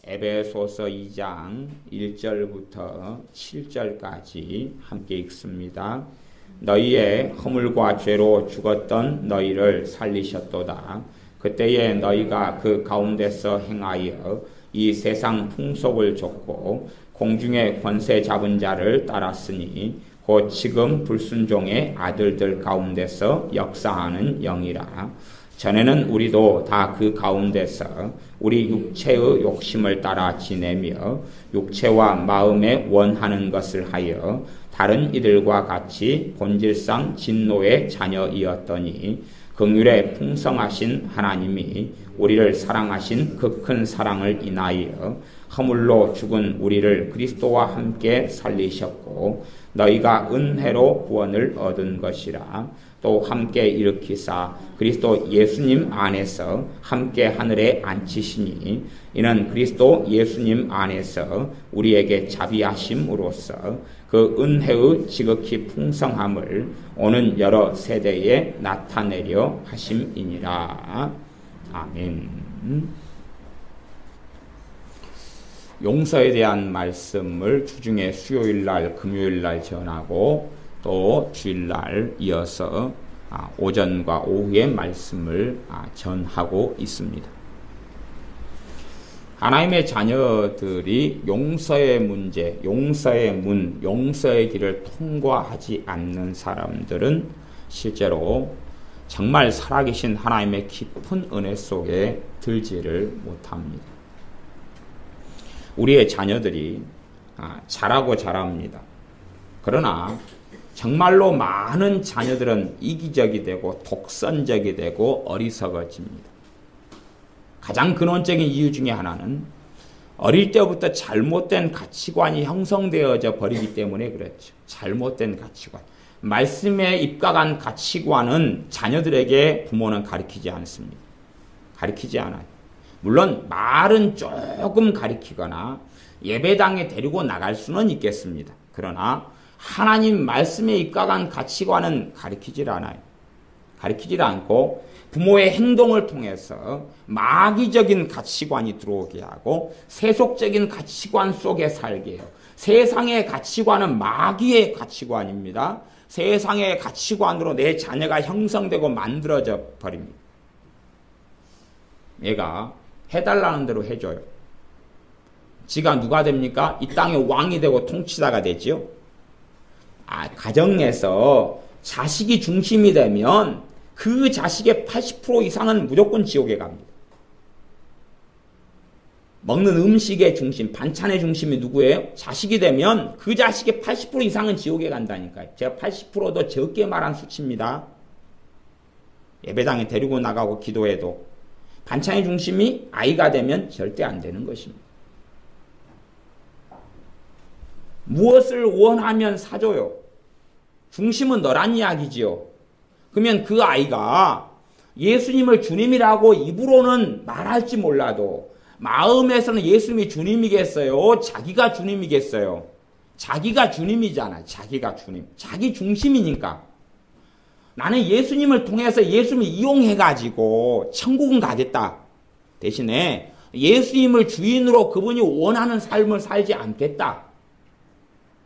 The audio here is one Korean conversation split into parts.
에베소서 2장 1절부터 7절까지 함께 읽습니다. 너희의 허물과 죄로 죽었던 너희를 살리셨도다. 그때에 너희가 그 가운데서 행하여 이 세상 풍속을 좇고 공중의 권세 잡은 자를 따랐으니 곧 지금 불순종의 아들들 가운데서 역사하는 영이라. 전에는 우리도 다 그 가운데서 우리 육체의 욕심을 따라 지내며 육체와 마음에 원하는 것을 하여 다른 이들과 같이 본질상 진노의 자녀이었더니 긍휼에 풍성하신 하나님이 우리를 사랑하신 그 큰 사랑을 인하여 허물로 죽은 우리를 그리스도와 함께 살리셨고 너희가 은혜로 구원을 얻은 것이라. 또 함께 일으키사 그리스도 예수님 안에서 함께 하늘에 앉히시니 이는 그리스도 예수님 안에서 우리에게 자비하심으로써 그 은혜의 지극히 풍성함을 오는 여러 세대에 나타내려 하심이니라. 아멘. 용서에 대한 말씀을 주중에 수요일날 금요일날 전하고 또 주일날 이어서 오전과 오후에 말씀을 전하고 있습니다. 하나님의 자녀들이 용서의 문제, 용서의 문, 용서의 길을 통과하지 않는 사람들은 실제로 정말 살아계신 하나님의 깊은 은혜 속에 들지를 못합니다. 우리의 자녀들이 잘하고 잘합니다. 그러나 정말로 많은 자녀들은 이기적이 되고 독선적이 되고 어리석어집니다. 가장 근원적인 이유 중에 하나는 어릴 때부터 잘못된 가치관이 형성되어져 버리기 때문에 그렇죠. 잘못된 가치관. 말씀에 입각한 가치관은 자녀들에게 부모는 가르치지 않습니다. 가르치지 않아요. 물론 말은 조금 가르치거나 예배당에 데리고 나갈 수는 있겠습니다. 그러나 하나님 말씀에 입각한 가치관은 가르치질 않아요. 가르치질 않고 부모의 행동을 통해서 마귀적인 가치관이 들어오게 하고 세속적인 가치관 속에 살게 해요. 세상의 가치관은 마귀의 가치관입니다. 세상의 가치관으로 내 자녀가 형성되고 만들어져 버립니다. 얘가 해달라는 대로 해줘요. 지가 누가 됩니까? 이 땅의 왕이 되고 통치자가 되지요. 가정에서 자식이 중심이 되면 그 자식의 80% 이상은 무조건 지옥에 갑니다. 먹는 음식의 중심, 반찬의 중심이 누구예요? 자식이 되면 그 자식의 80% 이상은 지옥에 간다니까요. 제가 80%도 적게 말한 수치입니다. 예배당에 데리고 나가고 기도해도 반찬의 중심이 아이가 되면 절대 안 되는 것입니다. 무엇을 원하면 사줘요. 중심은 너란 이야기지요. 그러면 그 아이가 예수님을 주님이라고 입으로는 말할지 몰라도 마음에서는 예수님이 주님이겠어요? 자기가 주님이겠어요? 자기가 주님이잖아. 자기가 주님. 자기 중심이니까. 나는 예수님을 통해서 예수님을 이용해가지고 천국은 가겠다. 대신에 예수님을 주인으로 그분이 원하는 삶을 살지 않겠다.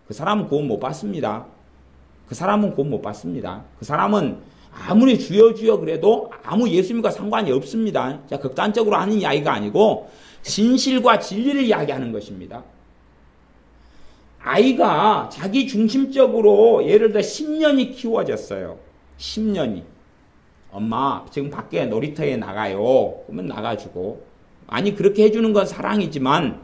그 사람은 구원 못 받습니다. 그 사람은 구원 못 받습니다. 그 사람은 아무리 주여 주여 그래도 아무 예수님과 상관이 없습니다. 자, 극단적으로 하는 이야기가 아니고 진실과 진리를 이야기하는 것입니다. 아이가 자기 중심적으로 예를 들어 10년이 키워졌어요. 10년이. 엄마 지금 밖에 놀이터에 나가요. 그러면 나가주고. 아니 그렇게 해주는 건 사랑이지만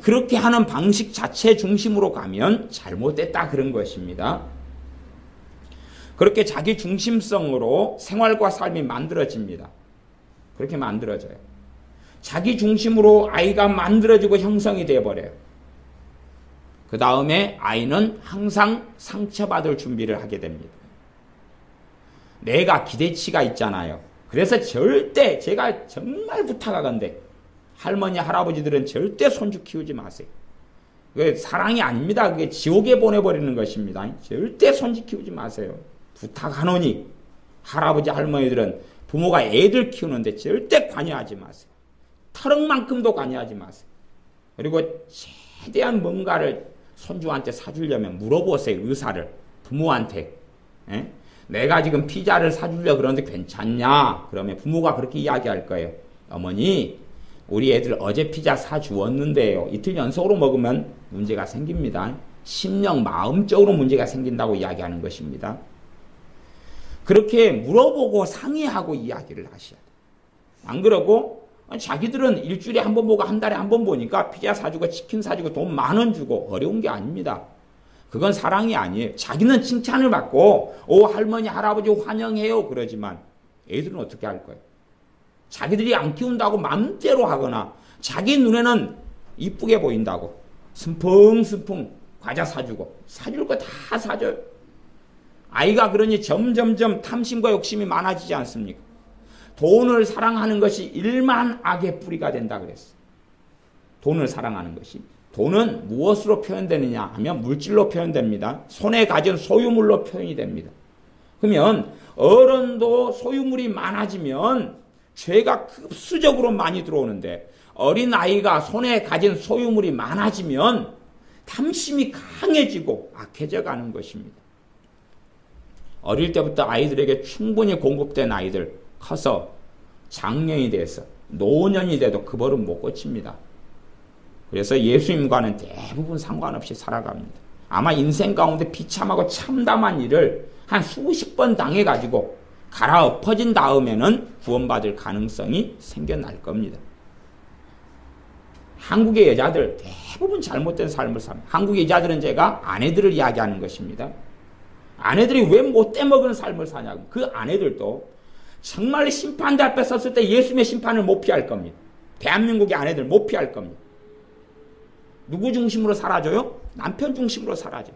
그렇게 하는 방식 자체 중심으로 가면 잘못됐다 그런 것입니다. 그렇게 자기 중심성으로 생활과 삶이 만들어집니다. 그렇게 만들어져요. 자기 중심으로 아이가 만들어지고 형성이 되어버려요. 그 다음에 아이는 항상 상처받을 준비를 하게 됩니다. 내가 기대치가 있잖아요. 그래서 절대 제가 정말 부탁하건대 할머니 할아버지들은 절대 손주 키우지 마세요. 그게 사랑이 아닙니다. 그게 지옥에 보내버리는 것입니다. 절대 손주 키우지 마세요. 부탁하노니 할아버지 할머니들은 부모가 애들 키우는데 절대 관여하지 마세요. 털럭만큼도 관여하지 마세요. 그리고 최대한 뭔가를 손주한테 사주려면 물어보세요. 의사를. 부모한테. 에? 내가 지금 피자를 사주려고 그러는데 괜찮냐? 그러면 부모가 그렇게 이야기할 거예요. 어머니, 우리 애들 어제 피자 사주었는데요. 이틀 연속으로 먹으면 문제가 생깁니다. 심령, 마음적으로 문제가 생긴다고 이야기하는 것입니다. 그렇게 물어보고 상의하고 이야기를 하셔야 돼요. 안 그러고 자기들은 일주일에 한 번 보고 한 달에 한 번 보니까 피자 사주고 치킨 사주고 돈 10,000원 주고 어려운 게 아닙니다. 그건 사랑이 아니에요. 자기는 칭찬을 받고 오 할머니 할아버지 환영해요 그러지만 애들은 어떻게 할 거예요? 자기들이 안 키운다고 맘대로 하거나 자기 눈에는 이쁘게 보인다고 순풍순풍 과자 사주고 사줄 거 다 사줘요. 아이가 그러니 점점점 탐심과 욕심이 많아지지 않습니까? 돈을 사랑하는 것이 일만 악의 뿌리가 된다 그랬어요. 돈을 사랑하는 것이. 돈은 무엇으로 표현되느냐 하면 물질로 표현됩니다. 손에 가진 소유물로 표현이 됩니다. 그러면 어른도 소유물이 많아지면 죄가 급수적으로 많이 들어오는데 어린아이가 손에 가진 소유물이 많아지면 탐심이 강해지고 악해져 가는 것입니다. 어릴 때부터 아이들에게 충분히 공급된 아이들 커서 장년이 돼서 노년이 돼도 그 버릇 못 고칩니다. 그래서 예수님과는 대부분 상관없이 살아갑니다. 아마 인생 가운데 비참하고 참담한 일을 한 수십 번 당해가지고 갈아엎어진 다음에는 구원받을 가능성이 생겨날 겁니다. 한국의 여자들 대부분 잘못된 삶을 삽니다. 한국의 여자들은 제가 아내들을 이야기하는 것입니다. 아내들이 왜 못돼 먹은 삶을 사냐고. 그 아내들도 정말 심판대 앞에 섰을 때 예수님의 심판을 못 피할 겁니다. 대한민국의 아내들 못 피할 겁니다. 누구 중심으로 살아줘요? 남편 중심으로 살아줘요.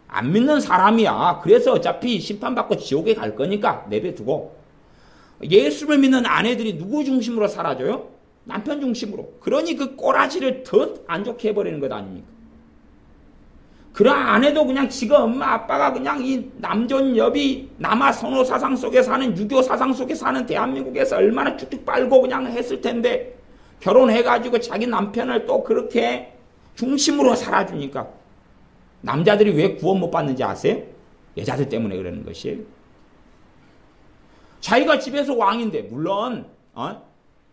안 믿는 사람이야. 그래서 어차피 심판받고 지옥에 갈 거니까 내버려두고. 예수를 믿는 아내들이 누구 중심으로 살아줘요? 남편 중심으로. 그러니 그 꼬라지를 더 안 좋게 해버리는 것 아닙니까? 그런 아내도 그냥 지가 엄마 아빠가 그냥 이 남존여비 남아 선호 사상 속에 사는 유교 사상 속에 사는 대한민국에서 얼마나 쭉쭉 빨고 그냥 했을 텐데 결혼해가지고 자기 남편을 또 그렇게 중심으로 살아주니까 남자들이 왜 구원 못 받는지 아세요? 여자들 때문에 그러는 것이에요. 자기가 집에서 왕인데 물론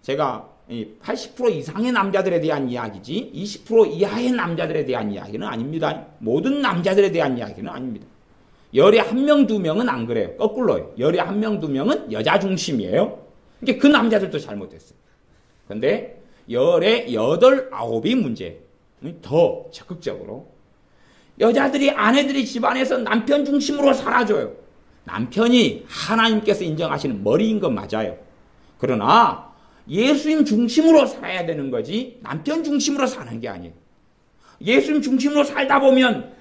제가 80% 이상의 남자들에 대한 이야기지 20% 이하의 남자들에 대한 이야기는 아닙니다. 모든 남자들에 대한 이야기는 아닙니다. 열에 1명, 2명은 안 그래요. 거꾸로요. 열에 1명, 2명은 여자 중심이에요. 그러니까 그 남자들도 잘못했어요. 근데 열에 8, 9이 문제. 더 적극적으로 여자들이 아내들이 집안에서 남편 중심으로 살아줘요. 남편이 하나님께서 인정하시는 머리인 건 맞아요. 그러나 예수님 중심으로 살아야 되는 거지 남편 중심으로 사는 게 아니에요. 예수님 중심으로 살다 보면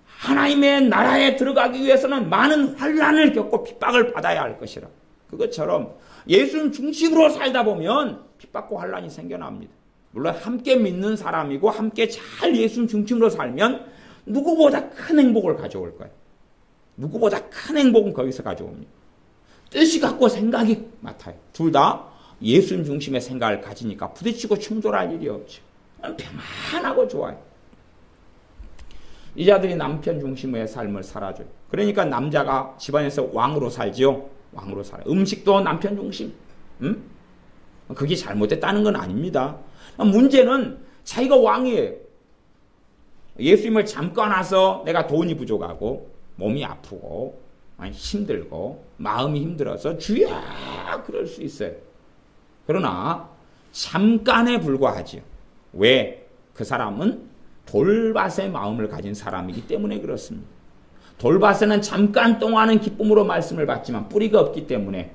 하나님의 나라에 들어가기 위해서는 많은 환난을 겪고 핍박을 받아야 할 것이라. 그것처럼 예수님 중심으로 살다 보면 핍박과 환난이 생겨납니다. 물론 함께 믿는 사람이고 함께 잘 예수님 중심으로 살면 누구보다 큰 행복을 가져올 거예요. 누구보다 큰 행복은 거기서 가져옵니다. 뜻이 같고 생각이 같아요. 둘 다 예수님 중심의 생각을 가지니까 부딪히고 충돌할 일이 없죠. 평안하고 좋아요. 이자들이 남편 중심의 삶을 살아줘요. 그러니까 남자가 집안에서 왕으로 살지요. 왕으로 살아요. 음식도 남편 중심. 그게 잘못됐다는 건 아닙니다. 문제는 자기가 왕이에요. 예수님을 잠깐 와서 내가 돈이 부족하고 몸이 아프고 힘들고 마음이 힘들어서 주야 그럴 수 있어요. 그러나 잠깐에 불과하지요. 왜? 그 사람은 돌밭의 마음을 가진 사람이기 때문에 그렇습니다. 돌밭에는 잠깐 동안은 기쁨으로 말씀을 받지만 뿌리가 없기 때문에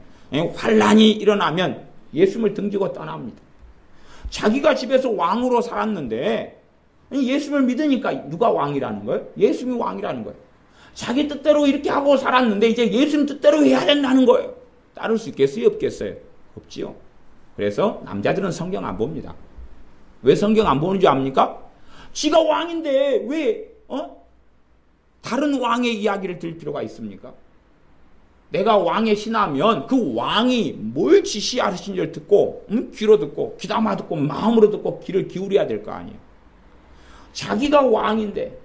환난이 일어나면 예수님을 등지고 떠납니다. 자기가 집에서 왕으로 살았는데 예수님을 믿으니까 누가 왕이라는 거예요? 예수님이 왕이라는 거예요. 자기 뜻대로 이렇게 하고 살았는데 이제 예수님 뜻대로 해야 된다는 거예요. 따를 수 있겠어요? 없겠어요? 없지요. 그래서 남자들은 성경 안 봅니다. 왜 성경 안 보는 줄 압니까? 지가 왕인데 왜 다른 왕의 이야기를 들을 필요가 있습니까? 내가 왕의 신하면 그 왕이 뭘 지시하시는지를 듣고 귀로 듣고 귀담아 듣고 마음으로 듣고 귀를 기울여야 될 거 아니에요. 자기가 왕인데.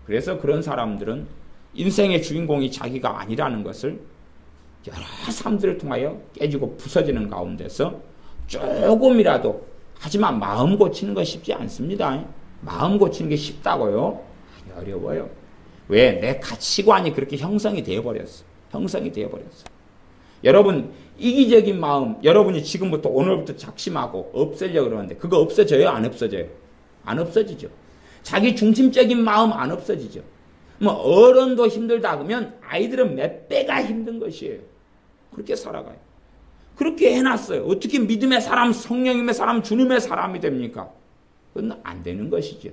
그래서 그런 사람들은 인생의 주인공이 자기가 아니라는 것을 여러 사람들을 통하여 깨지고 부서지는 가운데서 조금이라도, 하지만 마음 고치는 건 쉽지 않습니다. 마음 고치는 게 쉽다고요? 어려워요. 왜? 내 가치관이 그렇게 형성이 되어버렸어. 형성이 되어버렸어. 여러분, 이기적인 마음, 여러분이 지금부터 오늘부터 작심하고 없애려고 그러는데 그거 없어져요? 안 없어져요? 안 없어지죠. 자기 중심적인 마음 안 없어지죠. 뭐 어른도 힘들다 그러면 아이들은 몇 배가 힘든 것이에요. 그렇게 살아가요. 그렇게 해놨어요. 어떻게 믿음의 사람, 성령님의 사람, 주님의 사람이 됩니까? 그건 안 되는 것이죠.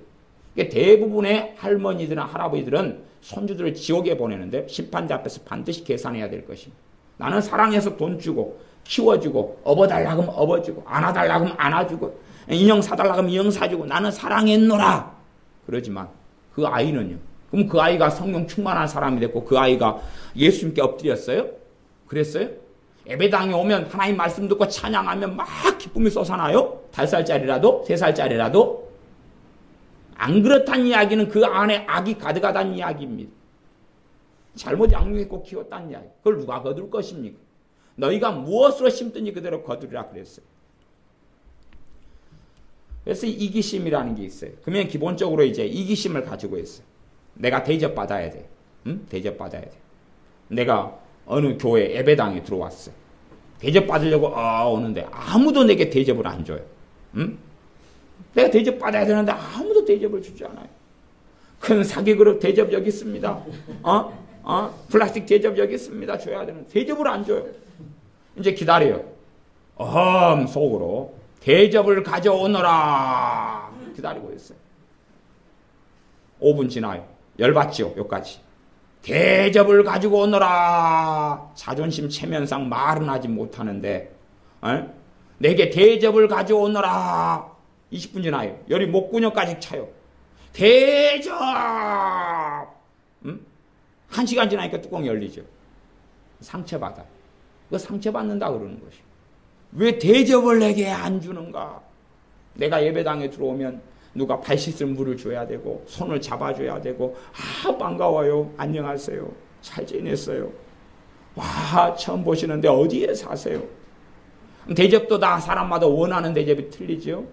대부분의 할머니들이나 할아버지들은 손주들을 지옥에 보내는데 심판대 앞에서 반드시 계산해야 될 것입니다. 나는 사랑해서 돈 주고 키워주고 업어달라고 하면 업어주고 안아달라고 하면 안아주고 인형 사달라고 하면 인형 사주고 나는 사랑했노라. 그러지만 그 아이는요. 그럼 그 아이가 성령 충만한 사람이 됐고 그 아이가 예수님께 엎드렸어요? 그랬어요? 예배당에 오면 하나님 말씀 듣고 찬양하면 막 기쁨이 솟아나요? 5살짜리라도? 3살짜리라도? 안 그렇다는 이야기는 그 안에 악이 가득하다는 이야기입니다. 잘못 양육했고 키웠다는 이야기. 그걸 누가 거둘 것입니까? 너희가 무엇으로 심든지 그대로 거두리라 그랬어요. 그래서 이기심이라는 게 있어요. 그러면 기본적으로 이제 이기심을 가지고 있어요. 내가 대접받아야 돼. 응? 대접받아야 돼. 내가 어느 교회 예배당에 들어왔어요. 대접받으려고 오는데 아무도 내게 대접을 안 줘요. 응? 내가 대접받아야 되는데 아무도 대접을 주지 않아요. 큰 사기 그릇 대접 여기 있습니다. 플라스틱 대접 여기 있습니다. 줘야 되는 대접을 안 줘요. 이제 기다려요. 속으로 대접을 가져오너라 기다리고 있어요. 5분 지나요. 열받지요. 여기까지. 대접을 가지고 오너라. 자존심 체면상 말은 하지 못하는데 내게 대접을 가져오너라. 20분 지나요. 열이 목구멍까지 차요. 대접! 1시간 지나니까 뚜껑이 열리죠. 상처받아. 그거 상처받는다 그러는 것이. 왜 대접을 내게 안 주는가? 내가 예배당에 들어오면 누가 발 씻을 물을 줘야 되고 손을 잡아줘야 되고 반가워요. 안녕하세요. 잘 지냈어요. 와 처음 보시는데 어디에 사세요? 대접도 다 사람마다 원하는 대접이 틀리죠.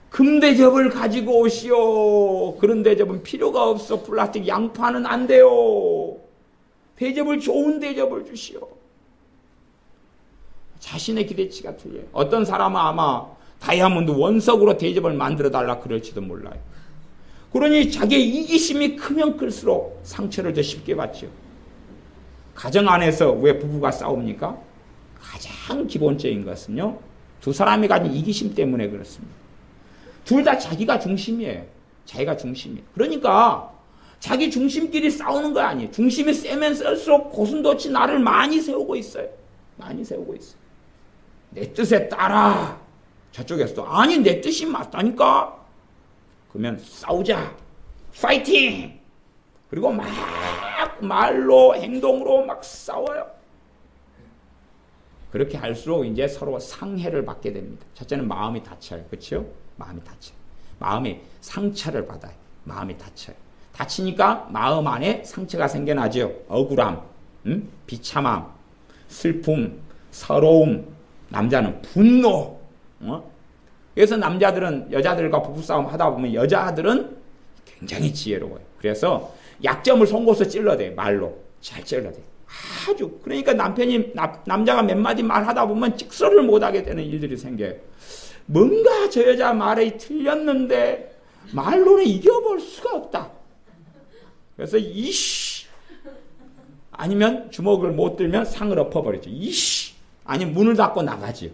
금대접을 가지고 오시오. 그런 대접은 필요가 없어. 플라스틱 양파는 안 돼요. 대접을 좋은 대접을 주시오. 자신의 기대치가 틀려요. 어떤 사람은 아마 다이아몬드 원석으로 대접을 만들어 달라 그럴지도 몰라요. 그러니 자기의 이기심이 크면 클수록 상처를 더 쉽게 받죠. 가정 안에서 왜 부부가 싸웁니까? 가장 기본적인 것은요. 두 사람이 가진 이기심 때문에 그렇습니다. 둘 다 자기가 중심이에요. 자기가 중심이에요. 그러니까 자기 중심끼리 싸우는 거 아니에요. 중심이 세면 셀수록 고슴도치 나를 많이 세우고 있어요. 많이 세우고 있어요. 내 뜻에 따라. 저쪽에서도 아니 내 뜻이 맞다니까. 그러면 싸우자. 파이팅! 그리고 막 말로 행동으로 막 싸워요. 그렇게 할수록 이제 서로 상해를 받게 됩니다. 첫째는 마음이 다쳐요. 그렇죠? 마음이 다쳐요. 마음이 상처를 받아요. 마음이 다쳐요. 다치니까 마음 안에 상처가 생겨나죠. 억울함, 비참함, 슬픔, 서러움, 남자는 분노. 그래서 남자들은 여자들과 부부싸움 하다 보면 여자들은 굉장히 지혜로워요. 그래서 약점을 송곳을 찔러대요. 말로. 잘 찔러대요. 아주. 그러니까 남자가 몇 마디 말하다 보면 직설을 못하게 되는 일들이 생겨요. 뭔가 저 여자 말이 틀렸는데 말로는 이겨볼 수가 없다. 그래서 이씨 아니면 주먹을 못 들면 상을 엎어버리죠. 이씨 아니면 문을 닫고 나가죠.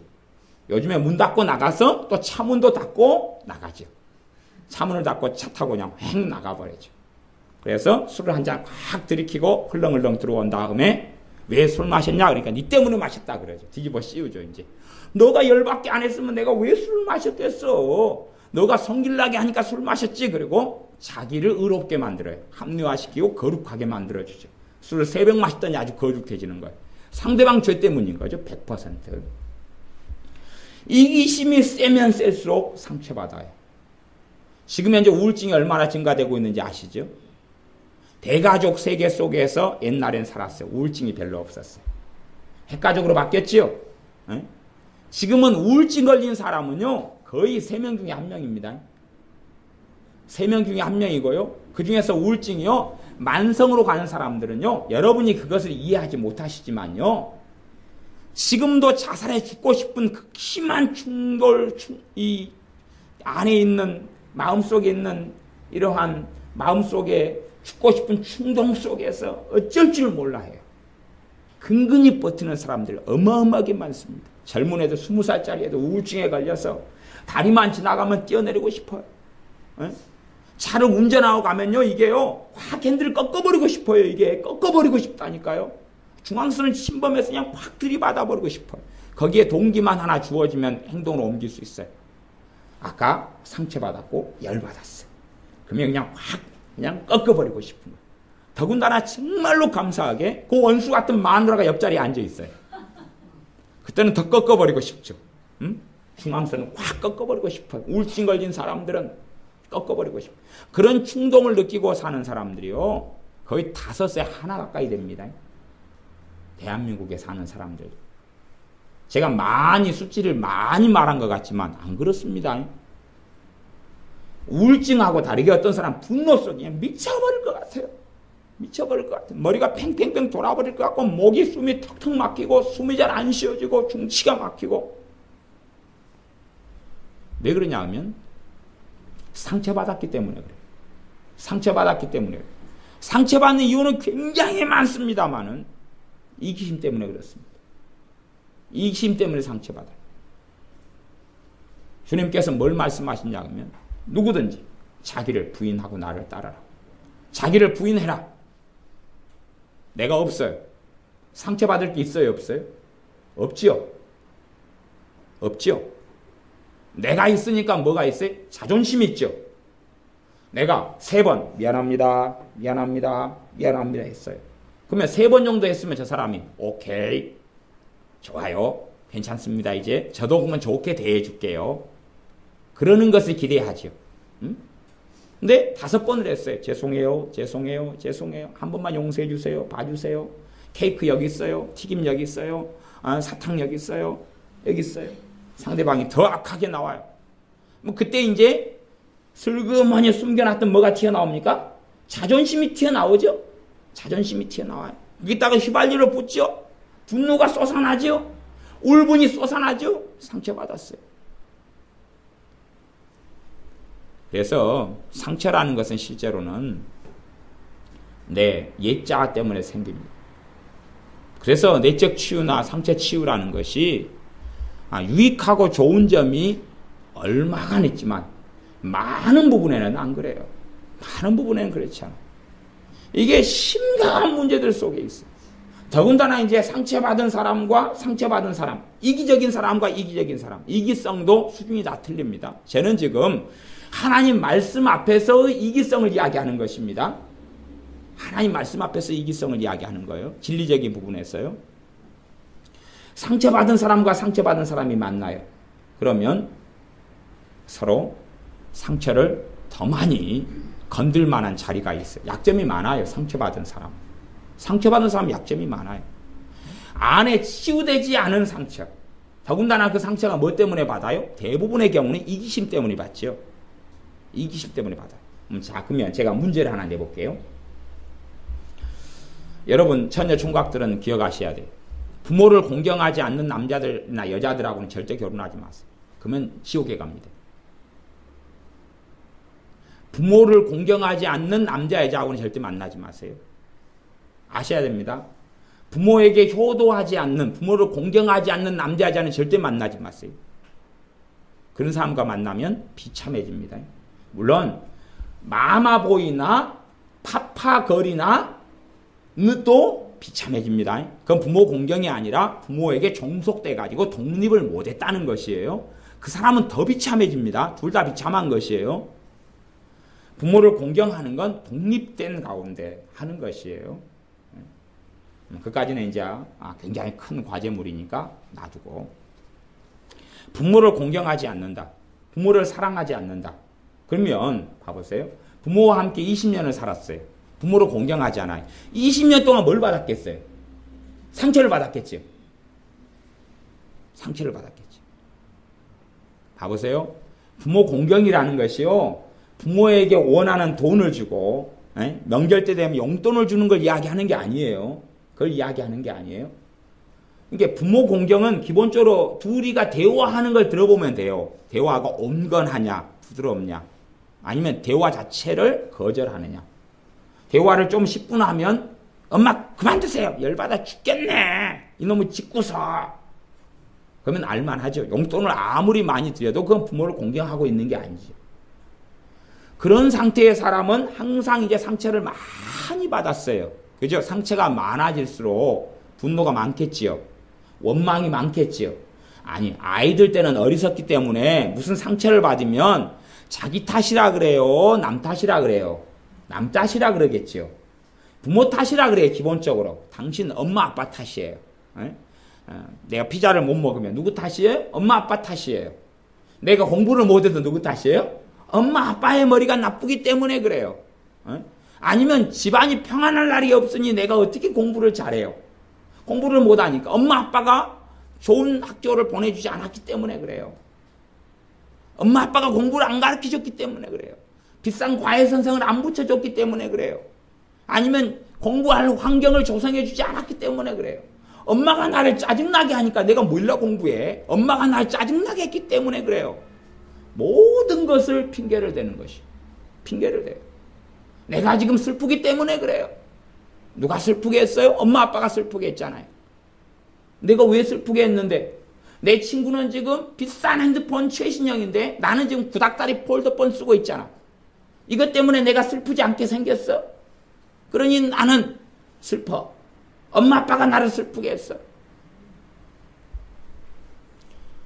요즘에 문 닫고 나가서 또 차문도 닫고 나가죠. 차문을 닫고 차 타고 그냥 획 나가버리죠. 그래서 술을 한 잔 확 들이키고 흘렁흘렁 들어온 다음에 왜 술 마셨냐? 그러니까 니 때문에 마셨다 그러죠. 뒤집어 씌우죠. 이제 너가 열받게 안 했으면 내가 왜 술 마셨겠어? 너가 성질나게 하니까 술 마셨지. 그리고 자기를 의롭게 만들어요. 합리화시키고 거룩하게 만들어주죠. 술을 3병 마시더니 아주 거룩해지는 거예요. 상대방 죄 때문인 거죠. 100%. 이기심이 세면 셀수록 상처받아요. 지금 현재 우울증이 얼마나 증가되고 있는지 아시죠? 대가족 세계 속에서 옛날엔 살았어요. 우울증이 별로 없었어요. 핵가족으로 바뀌었지요? 에? 지금은 우울증 걸린 사람은요, 거의 3명 중에 1명입니다. 3명 중에 1명이고요. 그 중에서 우울증이요, 만성으로 가는 사람들은요, 여러분이 그것을 이해하지 못하시지만요, 지금도 자살해 죽고 싶은 극심한 충돌, 이 안에 있는, 마음속에 있는 이러한 마음속에 죽고 싶은 충동 속에서 어쩔 줄 몰라 해요. 근근히 버티는 사람들 어마어마하게 많습니다. 젊은 애들 20살짜리 애들 우울증에 걸려서 다리만 지나가면 뛰어내리고 싶어요. 에? 차를 운전하고 가면요, 이게요, 확 핸들을 꺾어버리고 싶어요. 이게 꺾어버리고 싶다니까요. 중앙선을 침범해서 그냥 확 들이받아버리고 싶어요. 거기에 동기만 하나 주어지면 행동으로 옮길 수 있어요. 아까 상처받았고 열받았어요. 그러면 그냥 확 그냥 꺾어버리고 싶은 거예요. 더군다나 정말로 감사하게 그 원수 같은 마누라가 옆자리에 앉아 있어요. 그때는 더 꺾어버리고 싶죠. 응? 중앙선을 확 꺾어버리고 싶어요. 우울증 걸린 사람들은 꺾어버리고 싶어요. 그런 충동을 느끼고 사는 사람들이요, 거의 5에 하나 가까이 됩니다. 대한민국에 사는 사람들. 제가 수치를 많이 말한 것 같지만 안 그렇습니다. 우울증하고 다르게 어떤 사람 분노 속에 미쳐버릴 것 같아요. 미쳐버릴 것 같아요. 머리가 팽팽팽 돌아버릴 것 같고, 목이 숨이 턱턱 막히고, 숨이 잘 안 쉬어지고, 중치가 막히고. 왜 그러냐 하면 상처받았기 때문에 그래요. 상처받았기 때문에 그래요. 상처받는 이유는 굉장히 많습니다만은 이기심 때문에 그렇습니다. 이기심 때문에 상처받아요. 주님께서 뭘 말씀하시냐 하면 누구든지 자기를 부인하고 나를 따르라. 자기를 부인해라. 내가 없어요. 상처받을 게 있어요, 없어요? 없지요. 없지요. 내가 있으니까 뭐가 있어요? 자존심이 있죠. 내가 3번 미안합니다, 미안합니다, 미안합니다 했어요. 그러면 3번 정도 했으면 저 사람이 오케이, 좋아요, 괜찮습니다. 이제 저도 그러면 좋게 대해줄게요. 그러는 것을 기대하죠. 응? 근데 5번을 했어요. 죄송해요, 죄송해요, 죄송해요. 한 번만 용서해 주세요. 봐주세요. 케이크 여기 있어요. 튀김 여기 있어요. 사탕 여기 있어요. 여기 있어요. 상대방이 더 악하게 나와요. 뭐 그때 이제 슬그머니 숨겨놨던 뭐가 튀어나옵니까? 자존심이 튀어나오죠. 자존심이 튀어나와요. 여기다가 휘발유를 붓죠. 분노가 쏟아나죠. 울분이 쏟아나죠. 상처받았어요. 그래서 상처라는 것은 실제로는 내 옛자 때문에 생깁니다. 그래서 내적 치유나 상처 치유라는 것이 유익하고 좋은 점이 얼마간 있지만 많은 부분에는 안 그래요. 많은 부분에는 그렇지 않아요. 이게 심각한 문제들 속에 있어요. 더군다나 이제 상처받은 사람과 상처받은 사람, 이기적인 사람과 이기적인 사람, 이기성도 수준이 다 틀립니다. 저는 지금 하나님 말씀 앞에서 이기성을 이야기하는 것입니다. 하나님 말씀 앞에서 이기성을 이야기하는 거예요. 진리적인 부분에서요. 상처받은 사람과 상처받은 사람이 만나요. 그러면 서로 상처를 더 많이 건들 만한 자리가 있어요. 약점이 많아요. 상처받은 사람. 상처받은 사람 약점이 많아요. 안에 치유되지 않은 상처. 더군다나 그 상처가 뭐 때문에 받아요? 대부분의 경우는 이기심 때문에 받죠. 이기심 때문에 받아요. 자, 그러면 제가 문제를 하나 내볼게요. 여러분, 처녀 총각들은 기억하셔야 돼요. 부모를 공경하지 않는 남자들이나 여자들하고는 절대 결혼하지 마세요. 그러면 지옥에 갑니다. 부모를 공경하지 않는 남자, 여자하고는 절대 만나지 마세요. 아셔야 됩니다. 부모에게 효도하지 않는, 부모를 공경하지 않는 남자, 여자는 절대 만나지 마세요. 그런 사람과 만나면 비참해집니다. 물론 마마보이나 파파걸이나 또 비참해집니다. 그건 부모 공경이 아니라 부모에게 종속돼가지고 독립을 못했다는 것이에요. 그 사람은 더 비참해집니다. 둘 다 비참한 것이에요. 부모를 공경하는 건 독립된 가운데 하는 것이에요. 그까지는 이제 굉장히 큰 과제물이니까 놔두고. 부모를 공경하지 않는다. 부모를 사랑하지 않는다. 그러면 봐보세요. 부모와 함께 20년을 살았어요. 부모를 공경하지 않아요. 20년 동안 뭘 받았겠어요? 상처를 받았겠죠. 상처를 받았겠죠. 봐보세요. 부모 공경이라는 것이요. 부모에게 원하는 돈을 주고 명절 때 되면 용돈을 주는 걸 이야기하는 게 아니에요. 그걸 이야기하는 게 아니에요. 그러니까 부모 공경은 기본적으로 둘이가 대화하는 걸 들어보면 돼요. 대화가 온건하냐, 부드럽냐, 아니면 대화 자체를 거절하느냐. 대화를 좀 10분 하면 엄마 그만두세요. 열받아 죽겠네. 이놈의 짓고서. 그러면 알만하죠. 용돈을 아무리 많이 드려도 그건 부모를 공경하고 있는 게 아니죠. 그런 상태의 사람은 항상 이제 상처를 많이 받았어요. 그죠? 상처가 많아질수록 분노가 많겠지요. 원망이 많겠지요. 아니, 아이들 때는 어리석기 때문에 무슨 상처를 받으면 자기 탓이라 그래요? 남 탓이라 그래요? 남 탓이라 그러겠지요. 부모 탓이라 그래요, 기본적으로. 당신 엄마 아빠 탓이에요. 내가 피자를 못 먹으면 누구 탓이에요? 엄마 아빠 탓이에요. 내가 공부를 못해서 누구 탓이에요? 엄마 아빠의 머리가 나쁘기 때문에 그래요. 아니면 집안이 평안할 날이 없으니 내가 어떻게 공부를 잘해요? 공부를 못하니까 엄마 아빠가 좋은 학교를 보내주지 않았기 때문에 그래요. 엄마 아빠가 공부를 안 가르쳐줬기 때문에 그래요. 비싼 과외 선생을 안 붙여줬기 때문에 그래요. 아니면 공부할 환경을 조성해주지 않았기 때문에 그래요. 엄마가 나를 짜증나게 하니까 내가 뭘로 공부해? 엄마가 나를 짜증나게 했기 때문에 그래요. 모든 것을 핑계를 대는 것이. 핑계를 대요. 내가 지금 슬프기 때문에 그래요. 누가 슬프게 했어요? 엄마 아빠가 슬프게 했잖아요. 내가 왜 슬프게 했는데? 내 친구는 지금 비싼 핸드폰 최신형인데 나는 지금 구닥다리 폴더폰 쓰고 있잖아. 이것 때문에 내가 슬프지 않게 생겼어? 그러니 나는 슬퍼. 엄마 아빠가 나를 슬프게 했어.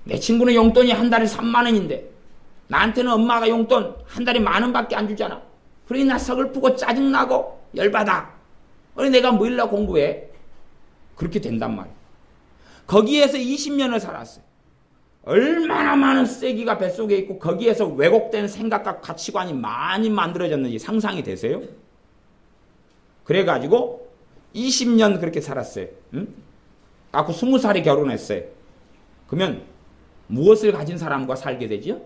내 친구는 용돈이 한 달에 3만 원인데 나한테는 엄마가 용돈 한 달에 10,000원밖에 안 주잖아. 그러니 나 서글프고 짜증나고 열받아. 그러니 내가 뭐일러 공부해? 그렇게 된단 말이야. 거기에서 20년을 살았어요. 얼마나 많은 쓰레기가 뱃속에 있고 거기에서 왜곡된 생각과 가치관이 많이 만들어졌는지 상상이 되세요? 그래가지고 20년 그렇게 살았어요. 응? 아까 20살에 결혼했어요. 그러면 무엇을 가진 사람과 살게 되죠?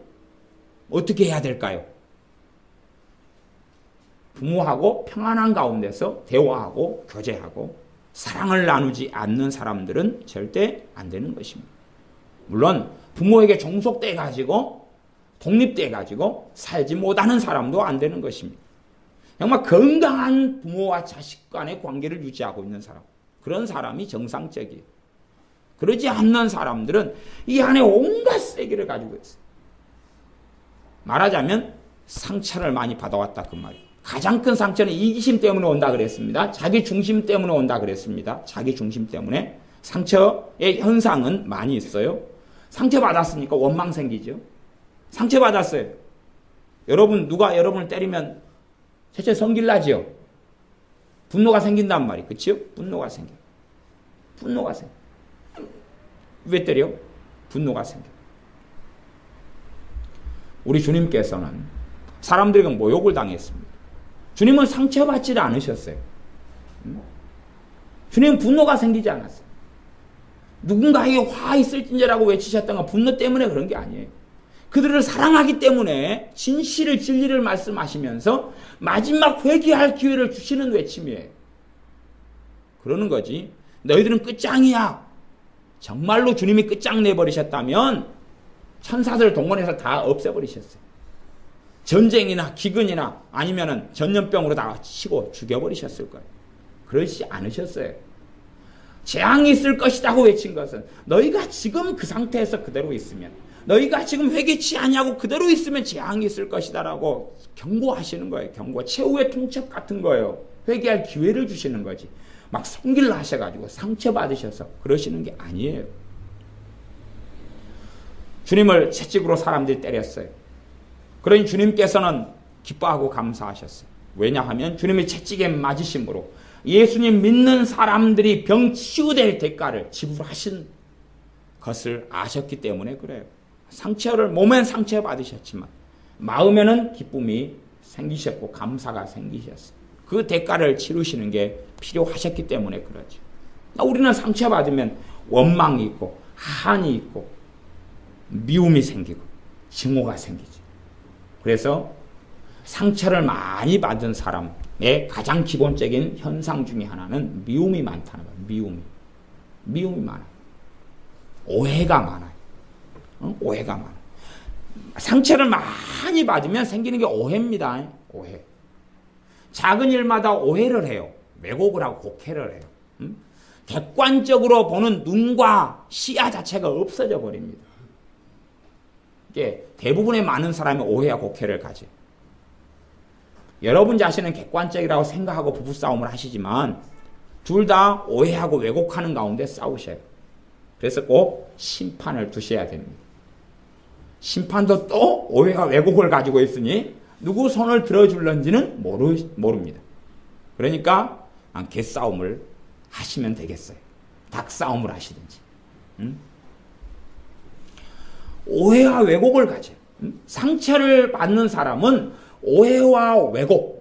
어떻게 해야 될까요? 부모하고 평안한 가운데서 대화하고 교제하고 사랑을 나누지 않는 사람들은 절대 안 되는 것입니다. 물론 부모에게 종속돼 가지고 독립돼 가지고 살지 못하는 사람도 안 되는 것입니다. 정말 건강한 부모와 자식 간의 관계를 유지하고 있는 사람, 그런 사람이 정상적이에요. 그러지 않는 사람들은 이 안에 온갖 쓰레기를 가지고 있어요. 말하자면 상처를 많이 받아왔다 그 말이에요. 가장 큰 상처는 이기심 때문에 온다 그랬습니다. 자기 중심 때문에 온다 그랬습니다. 자기 중심 때문에. 상처의 현상은 많이 있어요. 상처받았으니까 원망 생기죠. 상처받았어요. 여러분, 누가 여러분을 때리면 대체 성질나지요? 분노가 생긴단 말이에요. 그치요? 분노가 생겨요. 분노가 생겨요. 왜 때려? 분노가 생겨요. 우리 주님께서는 사람들에게 모욕을 당했습니다. 주님은 상처받지 않으셨어요. 주님은 분노가 생기지 않았어요. 누군가에게 화 있을진저라고 외치셨던 건 분노 때문에 그런 게 아니에요. 그들을 사랑하기 때문에 진실을 진리를 말씀하시면서 마지막 회개할 기회를 주시는 외침이에요. 그러는 거지. 너희들은 끝장이야. 정말로 주님이 끝장내버리셨다면 천사들 동원해서 다 없애버리셨어요. 전쟁이나 기근이나 아니면은 전염병으로 다 치고 죽여버리셨을 거예요. 그러지 않으셨어요. 재앙이 있을 것이라고 외친 것은 너희가 지금 그 상태에서 그대로 있으면, 너희가 지금 회개치 아니하고 그대로 있으면 재앙이 있을 것이다라고 경고하시는 거예요. 경고. 최후의 통첩 같은 거예요. 회개할 기회를 주시는 거지. 막 성질을 하셔가지고 상처받으셔서 그러시는 게 아니에요. 주님을 채찍으로 사람들이 때렸어요. 그러니 주님께서는 기뻐하고 감사하셨어요. 왜냐하면 주님의 채찍에 맞으심으로 예수님 믿는 사람들이 병 치유될 대가를 지불하신 것을 아셨기 때문에 그래요. 몸엔 상처 받으셨지만 마음에는 기쁨이 생기셨고 감사가 생기셨어요. 그 대가를 치르시는 게 필요하셨기 때문에 그러죠. 우리는 상처받으면 원망이 있고 한이 있고 미움이 생기고 증오가 생기죠. 그래서 상처를 많이 받은 사람의 가장 기본적인 현상 중에 하나는 미움이 많다는 거예요. 미움이 많아요. 오해가 많아요. 오해가 많아요. 상처를 많이 받으면 생기는 게 오해입니다. 오해. 작은 일마다 오해를 해요. 왜곡을 하고 곡해를 해요. 객관적으로 보는 눈과 시야 자체가 없어져 버립니다. 이게 대부분의 많은 사람이 오해와 곡해를 가져요. 여러분 자신은 객관적이라고 생각하고 부부싸움을 하시지만 둘 다 오해하고 왜곡하는 가운데 싸우셔요. 그래서 꼭 심판을 두셔야 됩니다. 심판도 또 오해와 왜곡을 가지고 있으니 누구 손을 들어줄런지는 모릅니다. 그러니까 개싸움을 하시면 되겠어요. 닭싸움을 하시든지. 오해와 왜곡을 가져요. 상처를 받는 사람은 오해와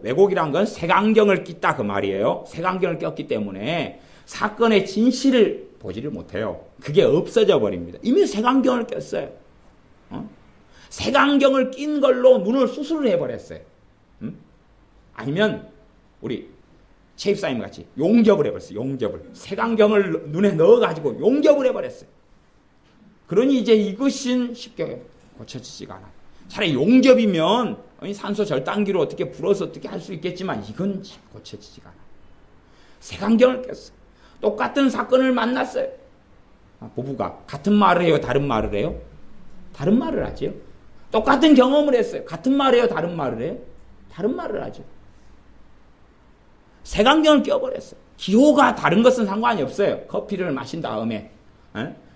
왜곡이란 건 색안경을 꼈다 그 말이에요. 색안경을 꼈기 때문에 사건의 진실을 보지를 못해요. 그게 없어져 버립니다. 이미 색안경을 꼈어요. 색안경을 낀 걸로 눈을 수술을 해버렸어요. 아니면 우리 최입사님 같이 용접을 해버렸어요. 용접을. 색안경을 눈에 넣어가지고 용접을 해버렸어요. 그러니 이제 이것은 쉽게 고쳐지지가 않아요. 차라리 용접이면 산소 절단기로 어떻게 불어서 어떻게 할 수 있겠지만 이건 고쳐지지가 않아요. 색안경을 꼈어요. 똑같은 사건을 만났어요. 부부가 같은 말을 해요? 다른 말을 해요? 다른 말을 하죠. 똑같은 경험을 했어요. 같은 말을 해요? 다른 말을 해요? 다른 말을 하죠. 색안경을 껴버렸어요. 기호가 다른 것은 상관이 없어요. 커피를 마신 다음에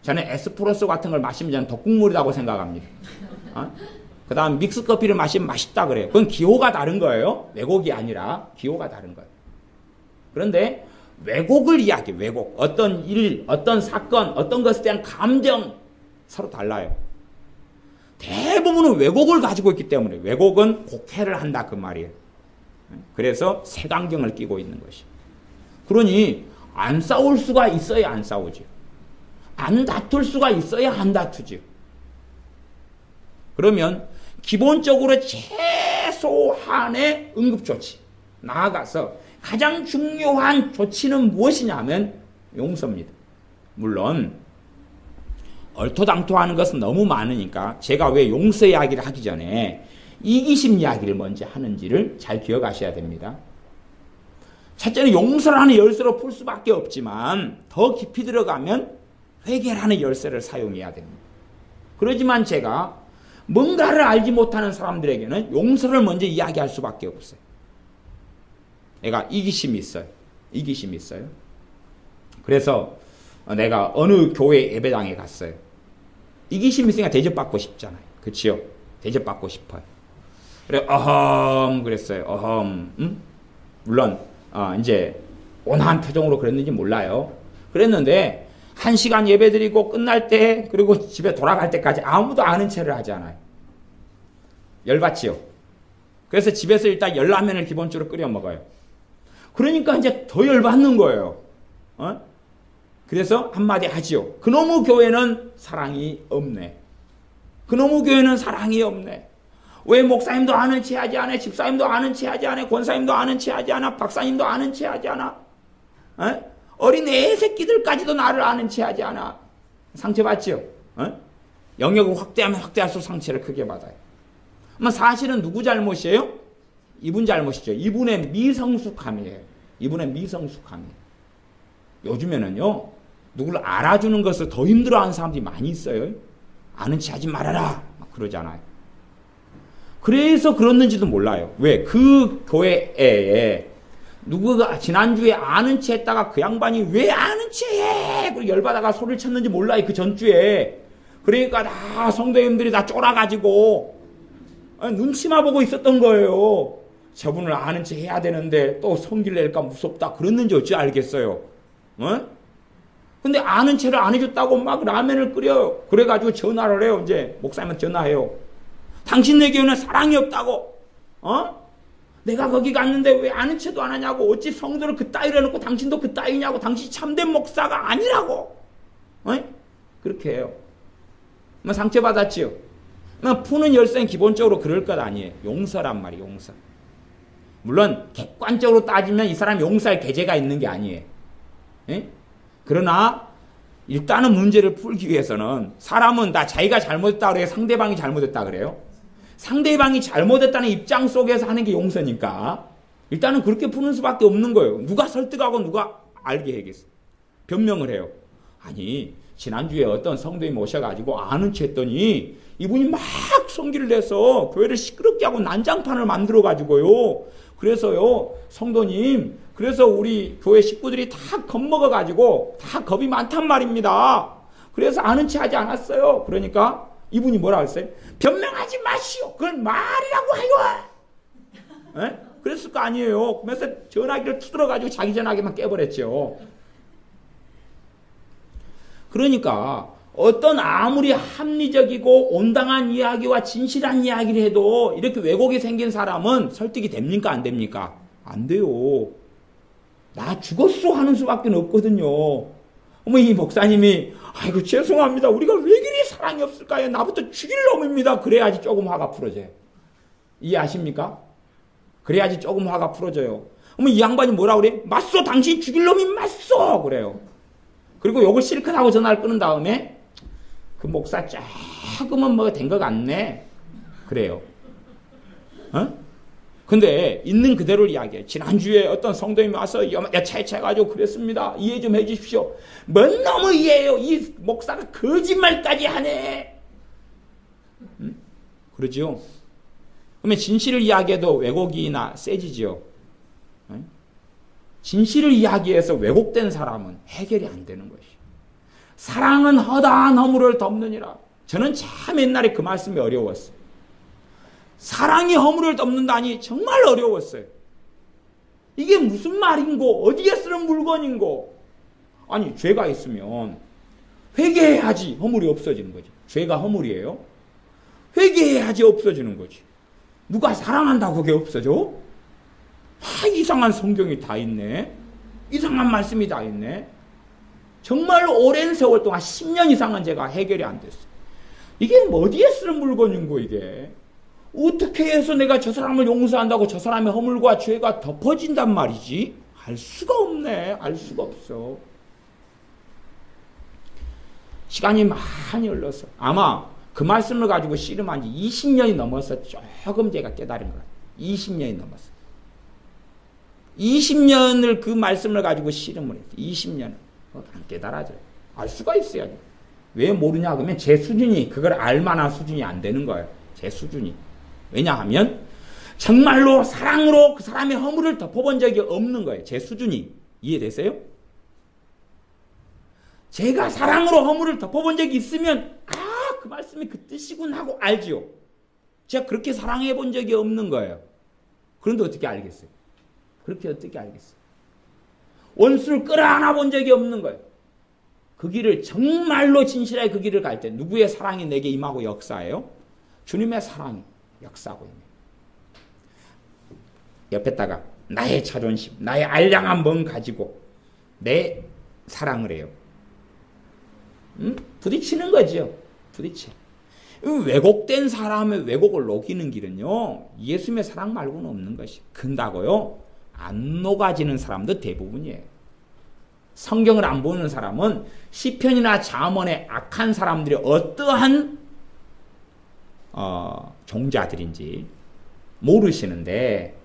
저는 에스프레소 같은 걸 마시면 저는 덕국물이라고 생각합니다. 그 다음 믹스커피를 마시면 맛있다 그래요. 그건 기호가 다른 거예요. 왜곡이 아니라 기호가 다른 거예요. 그런데 왜곡을 이야기해요. 왜곡. 어떤 일, 어떤 사건, 어떤 것에 대한 감정 서로 달라요. 대부분은 왜곡을 가지고 있기 때문에 왜곡은 곡해를 한다 그 말이에요. 그래서 색안경을 끼고 있는 것이. 그러니 안 싸울 수가 있어야 안 싸우죠. 안 다툴 수가 있어야 안 다투죠. 그러면 기본적으로 최소한의 응급조치, 나아가서 가장 중요한 조치는 무엇이냐면 용서입니다. 물론 얼토당토하는 것은 너무 많으니까 제가 왜 용서 이야기를 하기 전에 이기심 이야기를 먼저 하는지를 잘 기억하셔야 됩니다. 첫째는 용서를 하는 열쇠로 풀 수밖에 없지만 더 깊이 들어가면 회개하는 열쇠를 사용해야 됩니다. 그러지만 제가 뭔가를 알지 못하는 사람들에게는 용서를 먼저 이야기할 수밖에 없어요. 내가 이기심이 있어요. 이기심이 있어요. 그래서 내가 어느 교회 예배당에 갔어요. 이기심이 있으니까 대접받고 싶잖아요. 그치요? 대접받고 싶어요. 그래, 그랬어요. 물론, 이제, 온화한 표정으로 그랬는지 몰라요. 그랬는데, 1시간 예배 드리고 끝날 때, 그리고 집에 돌아갈 때까지 아무도 아는 체를 하지 않아요. 열받지요? 그래서 집에서 일단 열라면을 기본적으로 끓여 먹어요. 그러니까 이제 더 열받는 거예요. 그래서 한마디 하지요. 그놈의 교회는 사랑이 없네. 그놈의 교회는 사랑이 없네. 왜 목사님도 아는 체 하지 않아? 집사님도 아는 체 하지 않아? 권사님도 아는 체 하지 않아? 박사님도 아는 체 하지 않아? 어린 애 새끼들까지도 나를 아는 체 하지 않아? 상처받지요? 영역을 확대하면 확대할수록 상처를 크게 받아요. 사실은 누구 잘못이에요? 이분 잘못이죠. 이분의 미성숙함이에요. 이분의 미성숙함이에요. 요즘에는요, 누구를 알아주는 것을 더 힘들어하는 사람들이 많이 있어요. 아는 체 하지 말아라. 막 그러잖아요. 그래서 그랬는지도 몰라요. 왜? 그 교회에 누구가 지난주에 아는 체 했다가 그 양반이 왜 아는 체 해? 그리고 열받아가 소리를 쳤는지 몰라요. 그 전주에. 그러니까 다 성도님들이 다 쫄아가지고 눈치만 보고 있었던 거예요. 저분을 아는 체 해야 되는데 또 성질 낼까 무섭다 그랬는지 어찌 알겠어요. 어? 근데 아는 체를 안 해줬다고 막 라면을 끓여요. 그래가지고 전화를 해요. 이제 목사님한테 전화해요. 당신 내 교회는 사랑이 없다고. 어? 내가 거기 갔는데 왜 아는 체도 안 하냐고. 어찌 성도를 그따위로 해놓고 당신도 그따위냐고. 당신 참된 목사가 아니라고. 어? 그렇게 해요. 상처받았지요. 푸는 열쇠는 기본적으로 그럴 것 아니에요. 용서란 말이에요. 용서. 물론 객관적으로 따지면 이 사람이 용서할 계제가 있는 게 아니에요. 에? 그러나 일단은 문제를 풀기 위해서는 사람은 다 자기가 잘못했다 그래요? 상대방이 잘못했다 그래요? 상대방이 잘못했다는 입장 속에서 하는 게 용서니까 일단은 그렇게 푸는 수밖에 없는 거예요. 누가 설득하고 누가 알게 해야겠어요. 변명을 해요. 아니 지난주에 어떤 성도님이 오셔가지고 아는 체 했더니 이분이 막 성기를 내서 교회를 시끄럽게 하고 난장판을 만들어가지고요. 그래서요 성도님 그래서 우리 교회 식구들이 다 겁먹어가지고 다 겁이 많단 말입니다. 그래서 아는 체 하지 않았어요. 그러니까 이분이 뭐라 했어요? 변명하지 마시오. 그건 말이라고 하요. 에? 그랬을 거 아니에요. 그러면서 전화기를 투들어가지고 자기 전화기만 깨버렸죠. 그러니까 어떤 아무리 합리적이고 온당한 이야기와 진실한 이야기를 해도 이렇게 왜곡이 생긴 사람은 설득이 됩니까? 안 됩니까? 안 돼요. 나 죽었어 하는 수밖에 없거든요. 어머 이 목사님이 아이고 죄송합니다. 우리가 왜 그리 사랑이 없을까요? 나부터 죽일 놈입니다. 그래야지 조금 화가 풀어져요. 이해하십니까? 그래야지 조금 화가 풀어져요. 어머 이 양반이 뭐라 그래? 맞소 당신 죽일 놈이 맞소 그래요. 그리고 욕을 실컷 하고 전화를 끊은 다음에 그 목사 조금은 뭐 된 것 같네. 그래요. 어? 근데 있는 그대로를 이야기해요. 지난주에 어떤 성도님이 와서 차해가지고 그랬습니다. 이해 좀 해주십시오. 뭔 놈의 이해예요. 이 목사가 거짓말까지 하네. 응? 그러죠. 그러면 진실을 이야기해도 왜곡이나 세지죠. 응? 진실을 이야기해서 왜곡된 사람은 해결이 안 되는 것이에요. 사랑은 허다한 허물을 덮느니라. 저는 참 옛날에 그 말씀이 어려웠어요. 사랑이 허물을 덮는다니 정말 어려웠어요. 이게 무슨 말인고 어디에 쓰는 물건인고. 아니 죄가 있으면 회개해야지 허물이 없어지는 거지. 죄가 허물이에요. 회개해야지 없어지는 거지. 누가 사랑한다고 그게 없어져? 이상한 성경이 다 있네. 이상한 말씀이 다 있네. 정말 오랜 세월 동안 10년 이상은 제가 해결이 안 됐어요. 이게 어디에 쓰는 물건인고 이게. 어떻게 해서 내가 저 사람을 용서한다고 저 사람의 허물과 죄가 덮어진단 말이지? 알 수가 없네. 알 수가 없어. 시간이 많이 흘러서 아마 그 말씀을 가지고 씨름한 지 20년이 넘어서 조금 제가 깨달은 거예요. 20년이 넘었어. 20년을 그 말씀을 가지고 씨름을 했어. 20년을. 안 깨달아져요. 알 수가 있어야죠. 왜 모르냐 그러면 제 수준이 그걸 알만한 수준이 안 되는 거예요. 제 수준이. 왜냐하면 정말로 사랑으로 그 사람의 허물을 덮어본 적이 없는 거예요. 제 수준이. 이해되세요? 제가 사랑으로 허물을 덮어본 적이 있으면 그 말씀이 그 뜻이군 하고 알지요. 제가 그렇게 사랑해 본 적이 없는 거예요. 그런데 어떻게 알겠어요? 그렇게 어떻게 알겠어요? 원수를 끌어안아 본 적이 없는 거예요. 그 길을 정말로 진실하게 그 길을 갈 때 누구의 사랑이 내게 임하고 역사해요? 주님의 사랑이 역사하고 있네요. 옆에다가 나의 자존심, 나의 알량한 멍 가지고 내 사랑을 해요. 부딪히는 거죠. 부딪혀. 왜곡된 사람의 왜곡을 녹이는 길은요. 예수님의 사랑 말고는 없는 것이. 근다고요. 안 녹아지는 사람도 대부분이에요. 성경을 안 보는 사람은 시편이나 잠언의 악한 사람들이 어떠한 종자들인지 모르시는데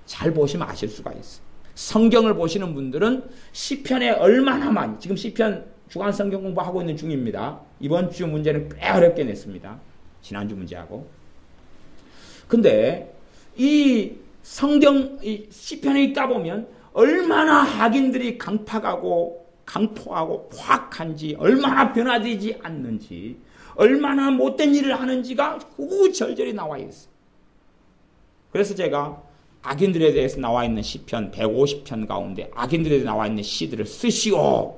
잘 보시면 아실 수가 있어요. 성경을 보시는 분들은 시편에 얼마나 많이, 지금 시편 주간 성경 공부하고 있는 중입니다. 이번 주 문제는 꽤 어렵게 냈습니다. 지난주 문제하고. 근데 이 성경 이 시편에 있다 보면 얼마나 악인들이 강팍하고 강포하고 포악한지, 얼마나 변화되지 않는지, 얼마나 못된 일을 하는지가 구구절절히 나와 있어요. 그래서 제가 악인들에 대해서 나와 있는 시편 150편 가운데 악인들에 대해서 나와 있는 시들을 쓰시오.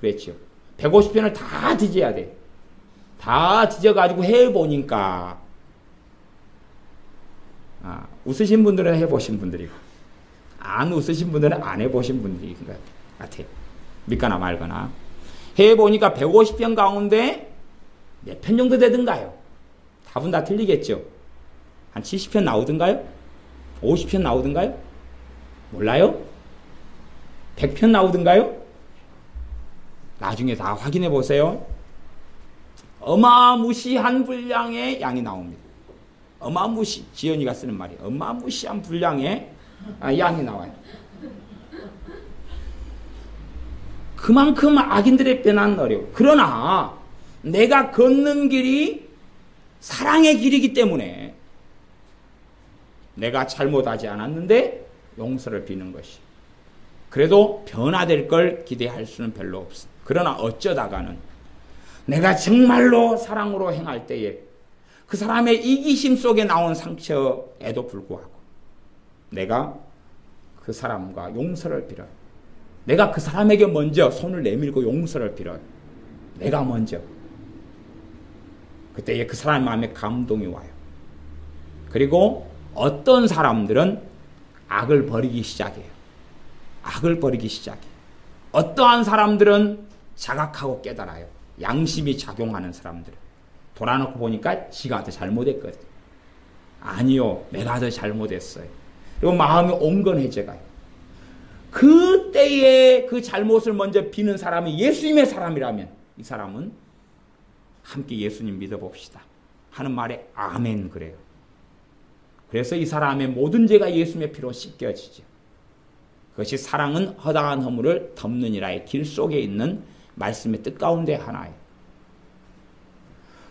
그랬죠. 150편을 다 뒤져야 돼. 다 뒤져가지고 해보니까 웃으신 분들은 해보신 분들이고 안 웃으신 분들은 안 해보신 분들인 것 같아요. 믿거나 말거나. 해보니까 150편 가운데 몇 편 정도 되든가요? 답은 다 틀리겠죠. 한 70편 나오든가요? 50편 나오든가요? 몰라요? 100편 나오든가요? 나중에 다 확인해 보세요. 어마무시한 분량의 양이 나옵니다. 어마무시, 지연이가 쓰는 말이에요. 어마무시한 분량의 양이 나와요. 그만큼 악인들의 빼난 어려워. 그러나 내가 걷는 길이 사랑의 길이기 때문에 내가 잘못하지 않았는데 용서를 비는 것이. 그래도 변화될 걸 기대할 수는 별로 없어. 그러나 어쩌다가는 내가 정말로 사랑으로 행할 때에 그 사람의 이기심 속에 나온 상처에도 불구하고 내가 그 사람과 용서를 빌어요. 내가 그 사람에게 먼저 손을 내밀고 용서를 빌어요. 내가 먼저. 그때에 그 사람의 마음에 감동이 와요. 그리고 어떤 사람들은 악을 버리기 시작해요. 악을 버리기 시작해요. 어떠한 사람들은 자각하고 깨달아요. 양심이 작용하는 사람들은. 돌아놓고 보니까 지가 더 잘못했거든. 아니요, 내가 더 잘못했어요. 그리고 마음이 온건해져가요. 그때에 그 잘못을 먼저 비는 사람이 예수님의 사람이라면 이 사람은 함께 예수님 믿어봅시다 하는 말에 아멘 그래요. 그래서 이 사람의 모든 죄가 예수님의 피로 씻겨지죠. 그것이 사랑은 허다한 허물을 덮느니라의 길 속에 있는 말씀의 뜻 가운데 하나예요.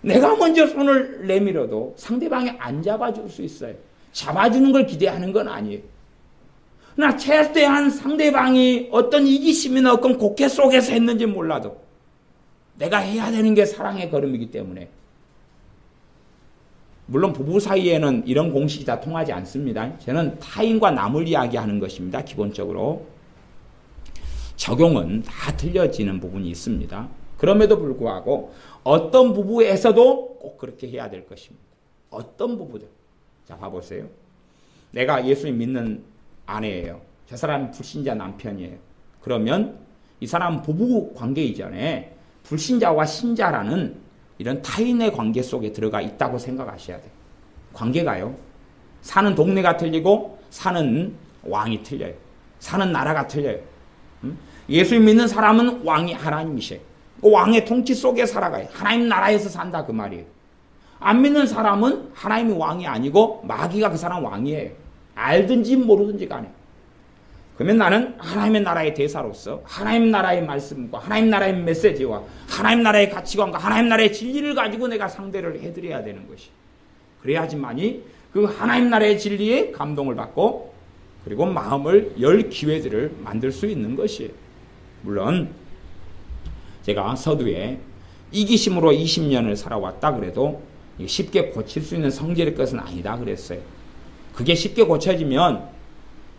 내가 먼저 손을 내밀어도 상대방이 안 잡아줄 수 있어요. 잡아주는 걸 기대하는 건 아니에요. 그러나 최대한 상대방이 어떤 이기심이나 어떤 곡해 속에서 했는지 몰라도 내가 해야 되는 게 사랑의 걸음이기 때문에. 물론 부부 사이에는 이런 공식이 다 통하지 않습니다. 저는 타인과 남을 이야기하는 것입니다. 기본적으로. 적용은 다 틀려지는 부분이 있습니다. 그럼에도 불구하고 어떤 부부에서도 꼭 그렇게 해야 될 것입니다. 어떤 부부들. 자, 봐보세요. 내가 예수님 믿는 아내예요. 저 사람은 불신자 남편이에요. 그러면 이 사람 부부 관계 이전에 불신자와 신자라는 이런 타인의 관계 속에 들어가 있다고 생각하셔야 돼요. 관계가요. 사는 동네가 틀리고 사는 왕이 틀려요. 사는 나라가 틀려요. 예수 믿는 사람은 왕이 하나님이셔요. 그 왕의 통치 속에 살아가요. 하나님 나라에서 산다 그 말이에요. 안 믿는 사람은 하나님이 왕이 아니고 마귀가 그 사람 왕이에요. 알든지 모르든지 간에. 그러면 나는 하나님의 나라의 대사로서 하나님 나라의 말씀과 하나님 나라의 메시지와 하나님 나라의 가치관과 하나님 나라의 진리를 가지고 내가 상대를 해드려야 되는 것이. 그래야지만이 그 하나님 나라의 진리에 감동을 받고 그리고 마음을 열 기회들을 만들 수 있는 것이에요. 물론 제가 서두에 이기심으로 20년을 살아왔다 그래도 쉽게 고칠 수 있는 성질의 것은 아니다 그랬어요. 그게 쉽게 고쳐지면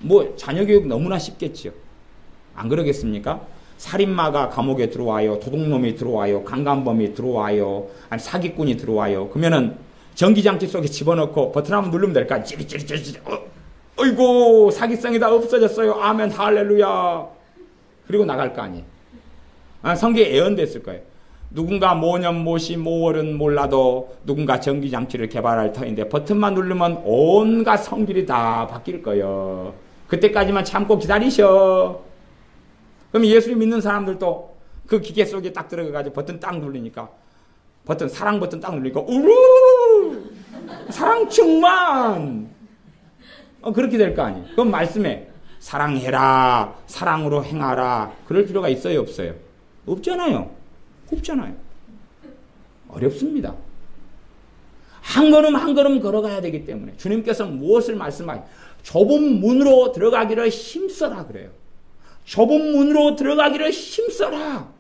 뭐 자녀 교육 너무나 쉽겠죠. 안 그러겠습니까? 살인마가 감옥에 들어와요. 도둑놈이 들어와요. 강간범이 들어와요. 아니 사기꾼이 들어와요. 그러면은 전기장치 속에 집어넣고 버튼 한번 누르면 될까? 찌릿찌릿찌릿. 어이구 사기성이 다 없어졌어요. 아멘 할렐루야. 그리고 나갈 거 아니에요. 성경에 예언됐을 거예요. 누군가 모년 모시 모월은 몰라도 누군가 전기장치를 개발할 터인데 버튼만 누르면 온갖 성질이 다 바뀔 거예요. 그때까지만 참고 기다리셔. 그럼 예수를 믿는 사람들도 그 기계 속에 딱 들어가가지고 버튼 딱 누르니까 버튼 사랑 버튼 딱 누르니까 우르르 사랑 충만. 그렇게 될 거 아니에요. 그건 말씀에 사랑해라 사랑으로 행하라 그럴 필요가 있어요 없어요? 없잖아요. 없잖아요. 어렵습니다. 한 걸음 한 걸음 걸어가야 되기 때문에 주님께서 무엇을 말씀하시죠? 좁은 문으로 들어가기를 힘써라 그래요. 좁은 문으로 들어가기를 힘써라.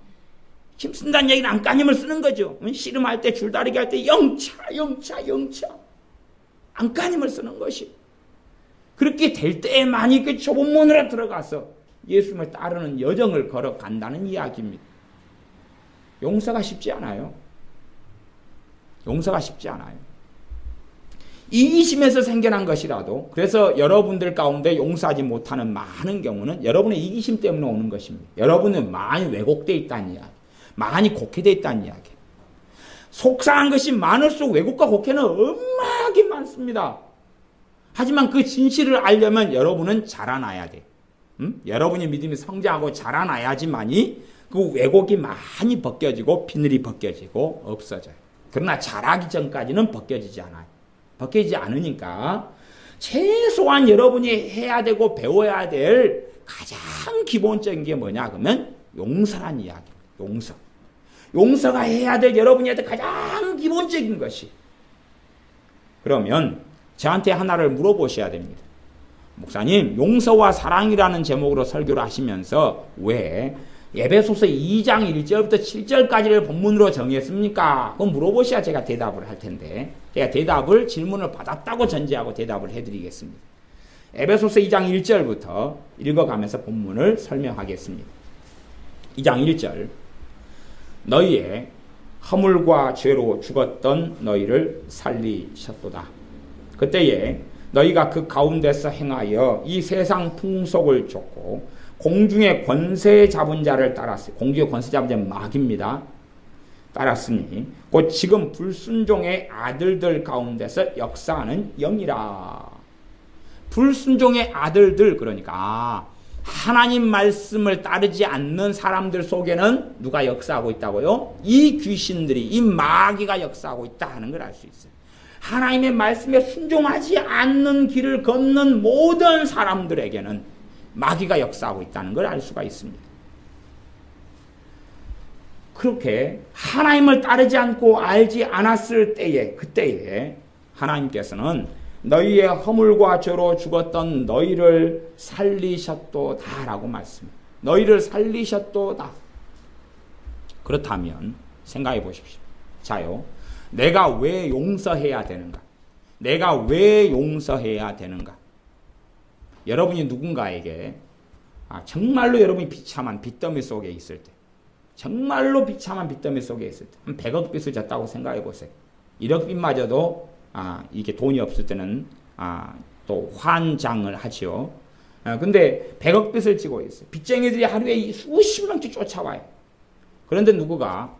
힘쓴다는 얘기는 안간힘을 쓰는 거죠. 씨름할 때 줄다리기 할 때 영차 안간힘을 쓰는 것이. 그렇게 될 때만이 그 좁은 문으로 들어가서 예수님을 따르는 여정을 걸어간다는 이야기입니다. 용서가 쉽지 않아요. 용서가 쉽지 않아요. 이기심에서 생겨난 것이라도, 그래서 여러분들 가운데 용서하지 못하는 많은 경우는 여러분의 이기심 때문에 오는 것입니다. 여러분은 많이 왜곡되어 있다는 이야기, 많이 곡해되어 있다는 이야기. 속상한 것이 많을수록 왜곡과 곡해는 엄하게 많습니다. 하지만 그 진실을 알려면 여러분은 자라나야 돼. 여러분이 믿음이 성장하고 자라나야지만이 그 왜곡이 많이 벗겨지고 비늘이 벗겨지고 없어져요. 그러나 자라기 전까지는 벗겨지지 않아요. 벗겨지지 않으니까 최소한 여러분이 해야 되고 배워야 될 가장 기본적인 게 뭐냐 그러면 용서란 이야기입니다. 용서. 용서가 해야 될 여러분이 해야 될 가장 기본적인 것이. 그러면 저한테 하나를 물어보셔야 됩니다. 목사님, 용서와 사랑이라는 제목으로 설교를 하시면서 왜 에베소서 2장 1절부터 7절까지를 본문으로 정했습니까? 그건 물어보셔야 제가 대답을 할 텐데, 제가 대답을, 질문을 받았다고 전제하고 대답을 해드리겠습니다. 에베소서 2장 1절부터 읽어가면서 본문을 설명하겠습니다. 2장 1절. 너희의 허물과 죄로 죽었던 너희를 살리셨도다. 그때에 너희가 그 가운데서 행하여 이 세상 풍속을 쫓고 공중의 권세 잡은 자를 따랐으니, 공중의 권세 잡은 자는 마귀입니다. 따랐으니 곧 지금 불순종의 아들들 가운데서 역사하는 영이라. 불순종의 아들들, 그러니까 하나님 말씀을 따르지 않는 사람들 속에는 누가 역사하고 있다고요? 이 귀신들이, 이 마귀가 역사하고 있다 하는 걸 알 수 있어요. 하나님의 말씀에 순종하지 않는 길을 걷는 모든 사람들에게는 마귀가 역사하고 있다는 걸 알 수가 있습니다. 그렇게 하나님을 따르지 않고 알지 않았을 때에, 그때에 하나님께서는 너희의 허물과 죄로 죽었던 너희를 살리셨도다 라고 말씀합니다. 너희를 살리셨도다. 그렇다면 생각해 보십시오. 자요, 내가 왜 용서해야 되는가? 내가 왜 용서해야 되는가? 여러분이 누군가에게 정말로 여러분이 비참한 빚더미 속에 있을 때, 정말로 비참한 빚더미 속에 있을 때, 한 100억 빚을 졌다고 생각해 보세요. 1억 빚마저도 이게 돈이 없을 때는 또 환장을 하지요. 근데 100억 빚을 지고 있어요. 빚쟁이들이 하루에 수십 명씩 쫓아와요. 그런데 누구가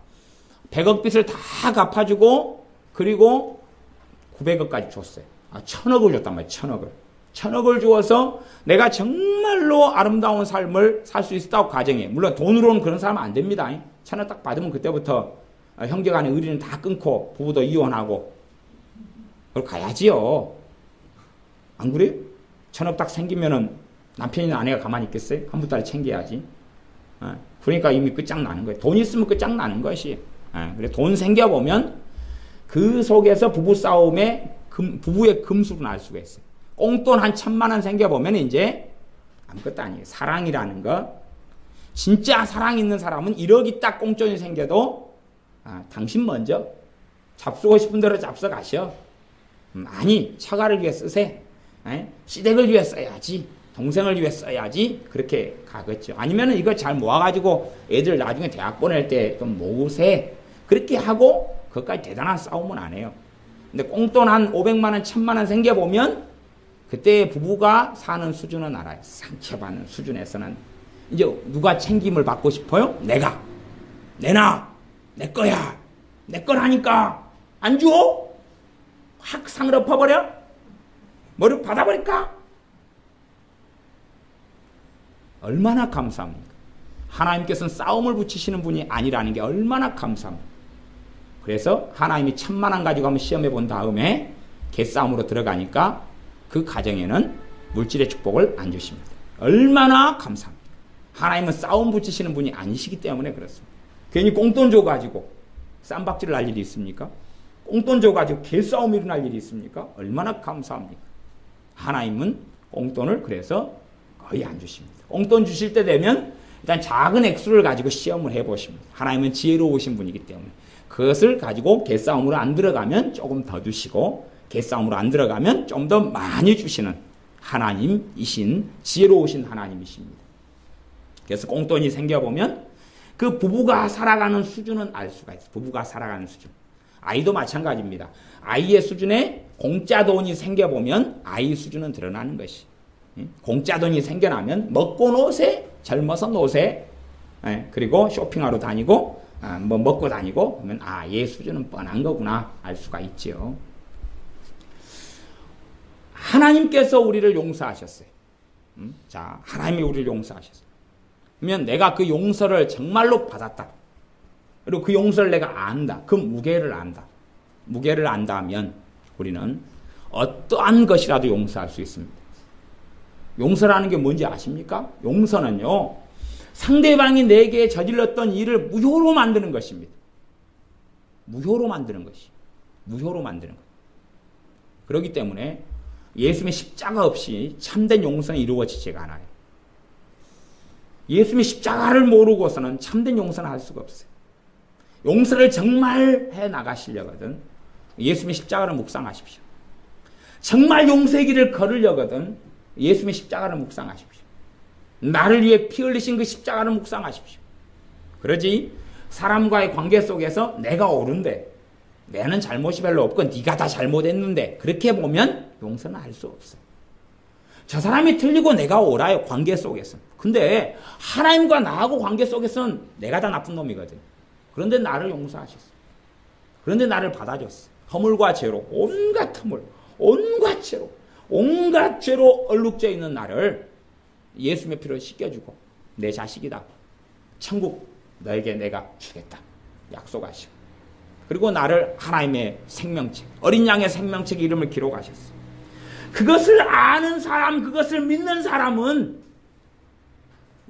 100억 빚을 다 갚아주고 그리고 900억까지 줬어요. 1000억을 줬단 말이에요. 1000억을. 1000억을 주어서 내가 정말로 아름다운 삶을 살 수 있었다고 가정해. 물론 돈으로는 그런 사람은 안 됩니다. 1000억 딱 받으면 그때부터 형제간의 의리는 다 끊고 부부도 이혼하고 그걸 가야지요. 안 그래요? 1000억 딱 생기면은 남편이나 아내가 가만히 있겠어요? 한 달에 챙겨야지. 그러니까 이미 끝장나는 거예요. 돈 있으면 끝장나는 것이. 그래 돈 생겨보면 그 속에서 부부싸움에 부부의 금수를 알 수가 있어요. 꽁돈 한 1000만 원 생겨보면 이제 아무것도 아니에요. 사랑이라는 거. 진짜 사랑 있는 사람은 1억이 딱 꽁돈이 생겨도 당신 먼저 잡수고 싶은 대로 잡숴가셔. 아니 처가를 위해 쓰세요. 시댁을 위해 써야지. 동생을 위해 써야지. 그렇게 가겠죠. 아니면 이거 잘 모아가지고 애들 나중에 대학 보낼 때 좀 모으세. 그렇게 하고 그것까지 대단한 싸움은 안 해요. 근데 꽁돈 한 500만 원, 1000만 원 생겨보면 그때 부부가 사는 수준은 알아요. 상처받는 수준에서는 이제 누가 챙김을 받고 싶어요? 내가. 내놔. 내 거야. 내 거라니까. 안 줘? 확 상을 엎어버려? 머리 받아버릴까? 얼마나 감사합니까? 하나님께서는 싸움을 붙이시는 분이 아니라는 게 얼마나 감사합니까? 그래서 하나님이 1000만 원 가지고 한번 시험해 본 다음에 개싸움으로 들어가니까 그 가정에는 물질의 축복을 안 주십니다. 얼마나 감사합니까? 하나님은 싸움 붙이시는 분이 아니시기 때문에 그렇습니다. 괜히 꽁돈 줘가지고 쌈박질을 할 일이 있습니까? 꽁돈 줘가지고 개싸움이 일어날 일이 있습니까? 얼마나 감사합니까? 하나님은 꽁돈을 그래서 거의 안 주십니다. 꽁돈 주실 때 되면 일단 작은 액수를 가지고 시험을 해보십니다. 하나님은 지혜로우신 분이기 때문에 그것을 가지고 개싸움으로 안 들어가면 조금 더 주시고 개싸움으로 안 들어가면 좀 더 많이 주시는 하나님이신 지혜로우신 하나님이십니다. 그래서 꽁돈이 생겨보면 그 부부가 살아가는 수준은 알 수가 있어요. 부부가 살아가는 수준. 아이도 마찬가지입니다. 아이의 수준에 공짜 돈이 생겨보면 아이 수준은 드러나는 것이. 공짜 돈이 생겨나면 먹고 노세, 젊어서 노세, 그리고 쇼핑하러 다니고 뭐 먹고 다니고 그러면 얘 수준은 뻔한 거구나 알 수가 있죠. 하나님께서 우리를 용서하셨어요. 자, 하나님이 우리를 용서하셨어요. 그러면 내가 그 용서를 정말로 받았다. 그리고 그 용서를 내가 안다. 그 무게를 안다. 무게를 안다면 우리는 어떠한 것이라도 용서할 수 있습니다. 용서라는 게 뭔지 아십니까? 용서는요, 상대방이 내게 저질렀던 일을 무효로 만드는 것입니다. 무효로 만드는 것이. 무효로 만드는 것. 그렇기 때문에 예수님의 십자가 없이 참된 용서는 이루어지지가 않아요. 예수님의 십자가를 모르고서는 참된 용서는 할 수가 없어요. 용서를 정말 해 나가시려거든 예수님의 십자가를 묵상하십시오. 정말 용서의 길을 걸으려거든 예수님의 십자가를 묵상하십시오. 나를 위해 피 흘리신 그 십자가를 묵상하십시오. 그러지 사람과의 관계 속에서 내가 옳은데 내는 잘못이 별로 없고 네가 다 잘못했는데 그렇게 보면 용서는 할 수 없어요. 저 사람이 틀리고 내가 옳아요. 관계 속에서. 근데 하나님과 나하고 관계 속에서는 내가 다 나쁜 놈이거든. 그런데 나를 용서하셨어. 그런데 나를 받아줬어. 허물과 죄로 온갖 허물, 온갖 죄로, 온갖 죄로 얼룩져 있는 나를 예수님의 피로 씻겨주고 내 자식이다. 천국 너에게 내가 주겠다. 약속하시고. 그리고 나를 하나님의 생명책, 어린 양의 생명책 이름을 기록하셨어. 그것을 아는 사람, 그것을 믿는 사람은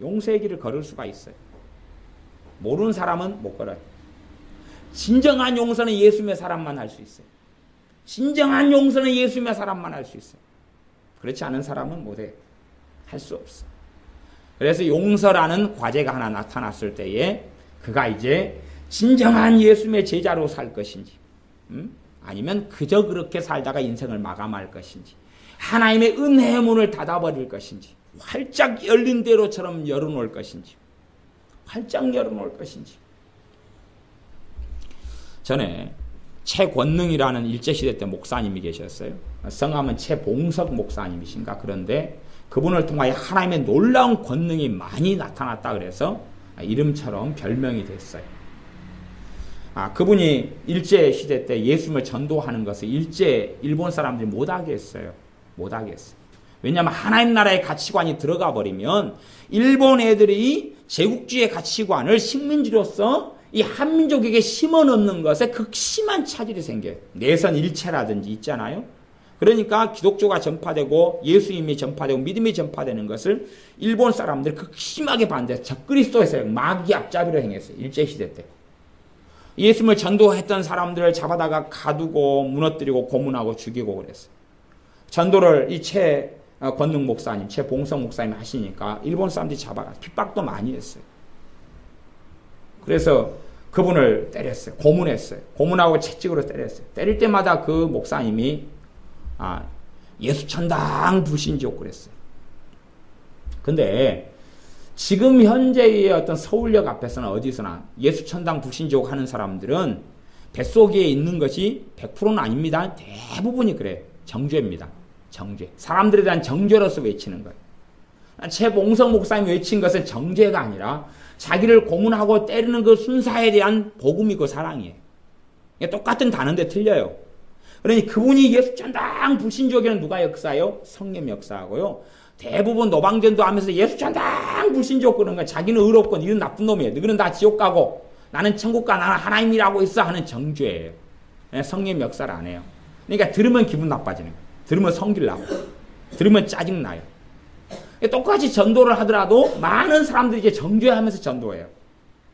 용서의 길을 걸을 수가 있어요. 모르는 사람은 못 걸어요. 진정한 용서는 예수님의 사람만 할 수 있어요. 진정한 용서는 예수님의 사람만 할 수 있어요. 그렇지 않은 사람은 못해. 할 수 없어. 그래서 용서라는 과제가 하나 나타났을 때에 그가 이제 진정한 예수님의 제자로 살 것인지 아니면 그저 그렇게 살다가 인생을 마감할 것인지 하나님의 은혜의 문을 닫아버릴 것인지 활짝 열린 대로처럼 열어놓을 것인지 활짝 열어놓을 것인지. 전에 최권능이라는 일제시대 때 목사님이 계셨어요. 성함은 최봉석 목사님이신가. 그런데 그분을 통하여 하나님의 놀라운 권능이 많이 나타났다 그래서 이름처럼 별명이 됐어요. 그분이 일제시대 때 예수님을 전도하는 것을 일본 사람들이 못하게 했어요. 못하게 했어요. 왜냐하면 하나님 나라의 가치관이 들어가 버리면 일본 애들이 제국주의 가치관을 식민지로서 이 한민족에게 심어넣는 것에 극심한 차질이 생겨요. 내선 일체라든지 있잖아요. 그러니까 기독교가 전파되고 예수님이 전파되고 믿음이 전파되는 것을 일본 사람들이 극심하게 반대해서 적그리스도에서 마귀 앞잡이로 행했어요. 일제시대 때. 예수님을 전도했던 사람들을 잡아다가 가두고 무너뜨리고 고문하고 죽이고 그랬어요. 전도를 이 최권능 목사님, 최봉성 목사님 하시니까 일본 사람들이 잡아가 핍박도 많이 했어요. 그래서 그분을 때렸어요. 고문했어요. 고문하고 채찍으로 때렸어요. 때릴 때마다 그 목사님이 예수 천당 불신지옥 그랬어요. 근데 지금 현재의 어떤 서울역 앞에서는 어디서나 예수 천당 불신지옥 하는 사람들은 뱃속에 있는 것이 100%는 아닙니다. 대부분이 그래요. 정죄입니다. 정죄. 사람들에 대한 정죄로서 외치는 거예요. 최봉성 목사님이 외친 것은 정죄가 아니라 자기를 고문하고 때리는 그 순사에 대한 복음이고 사랑이에요. 똑같은 단어인데 틀려요. 그러니 그분이 예수 천당 불신지옥에는 누가 역사요? 성령 역사하고요. 대부분 노방전도 하면서 예수 천당 불신지옥 그러는 거야. 자기는 의롭고 너는 나쁜 놈이에요. 너는 다 지옥 가고 나는 천국 가 나는 하나님이라고 있어 하는 정죄예요. 성령 역사를 안 해요. 그러니까 들으면 기분 나빠지는 거예요. 들으면 성질 나고 들으면 짜증 나요. 똑같이 전도를 하더라도 많은 사람들이 이제 정죄하면서 전도해요.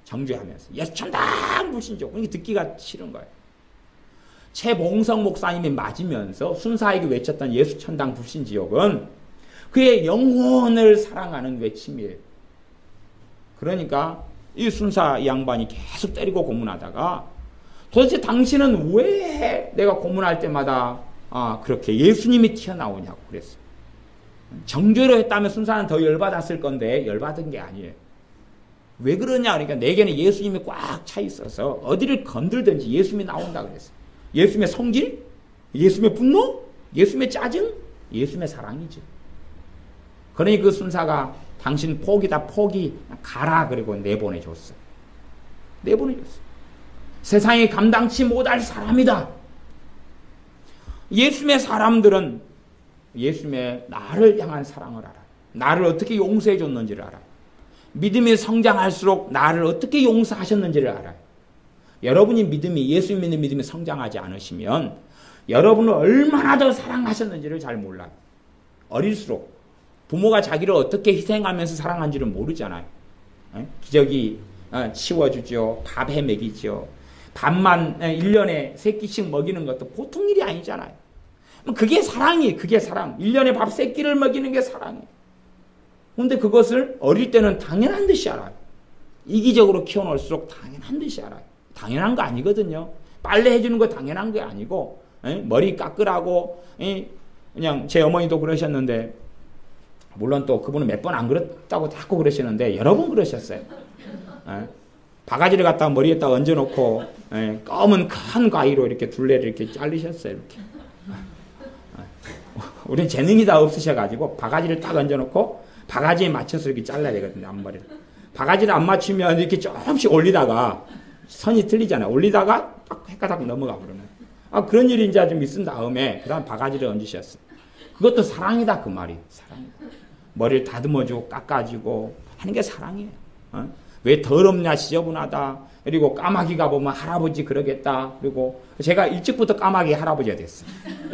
정죄하면서 예수 천당 불신지옥. 그러니까 듣기가 싫은 거예요. 최봉성 목사님이 맞으면서 순사에게 외쳤던 예수 천당 불신지옥은 그의 영혼을 사랑하는 외침이에요. 그러니까 이 순사 양반이 계속 때리고 고문하다가 도대체 당신은 왜 내가 고문할 때마다 그렇게 예수님이 튀어나오냐고 그랬어요. 정죄로 했다면 순사는 더 열받았을 건데 열받은 게 아니에요. 왜 그러냐 그러니까 내게는 예수님이 꽉 차 있어서 어디를 건들든지 예수님이 나온다 그랬어요. 예수님의 성질? 예수님의 분노? 예수님의 짜증? 예수님의 사랑이죠. 그러니 그 순사가 당신 포기다 포기 가라 그리고 내보내줬어요. 내보내줬어요. 세상이 감당치 못할 사람이다. 예수님의 사람들은 예수님의 나를 향한 사랑을 알아요. 나를 어떻게 용서해 줬는지를 알아요. 믿음이 성장할수록 나를 어떻게 용서하셨는지를 알아요. 여러분이 믿음이 예수 믿는 믿음이 성장하지 않으시면 여러분을 얼마나 더 사랑하셨는지를 잘 몰라요. 어릴수록 부모가 자기를 어떻게 희생하면서 사랑한지를 모르잖아요. 기저귀 치워주죠. 밥 해 먹이죠. 밥만 1년에 3끼씩 먹이는 것도 보통 일이 아니잖아요. 그게 사랑이에요. 그게 사랑. 1년에 밥 3끼를 먹이는 게 사랑이에요. 그런데 그것을 어릴 때는 당연한 듯이 알아요. 이기적으로 키워놓을수록 당연한 듯이 알아요. 당연한 거 아니거든요. 빨래 해주는 거 당연한 게 아니고 머리 깎으라고 그냥 제 어머니도 그러셨는데 물론 또 그분은 몇 번 안 그랬다고 자꾸 그러시는데 여러 번 그러셨어요. 바가지를 갖다 머리에다 얹어놓고 검은 큰 가위로 이렇게 둘레를 이렇게 자르셨어요. 이렇게. 우리는 재능이 다 없으셔가지고 바가지를 딱 얹어놓고 바가지에 맞춰서 이렇게 잘라야 되거든요. 앞머리를. 바가지를 안 맞추면 이렇게 조금씩 올리다가 선이 틀리잖아요. 올리다가 딱 헷가닥 넘어가 버리는. 그런 일이 이제 좀 있은 다음에 그다음 바가지를 얹으셨어요. 그것도 사랑이다 그 말이. 사랑이다. 머리를 다듬어주고 깎아주고 하는 게 사랑이에요. 왜 더럽냐 지저분하다. 그리고 까마귀가 보면 할아버지 그러겠다. 그리고 제가 일찍부터 까마귀 할아버지가 됐어요.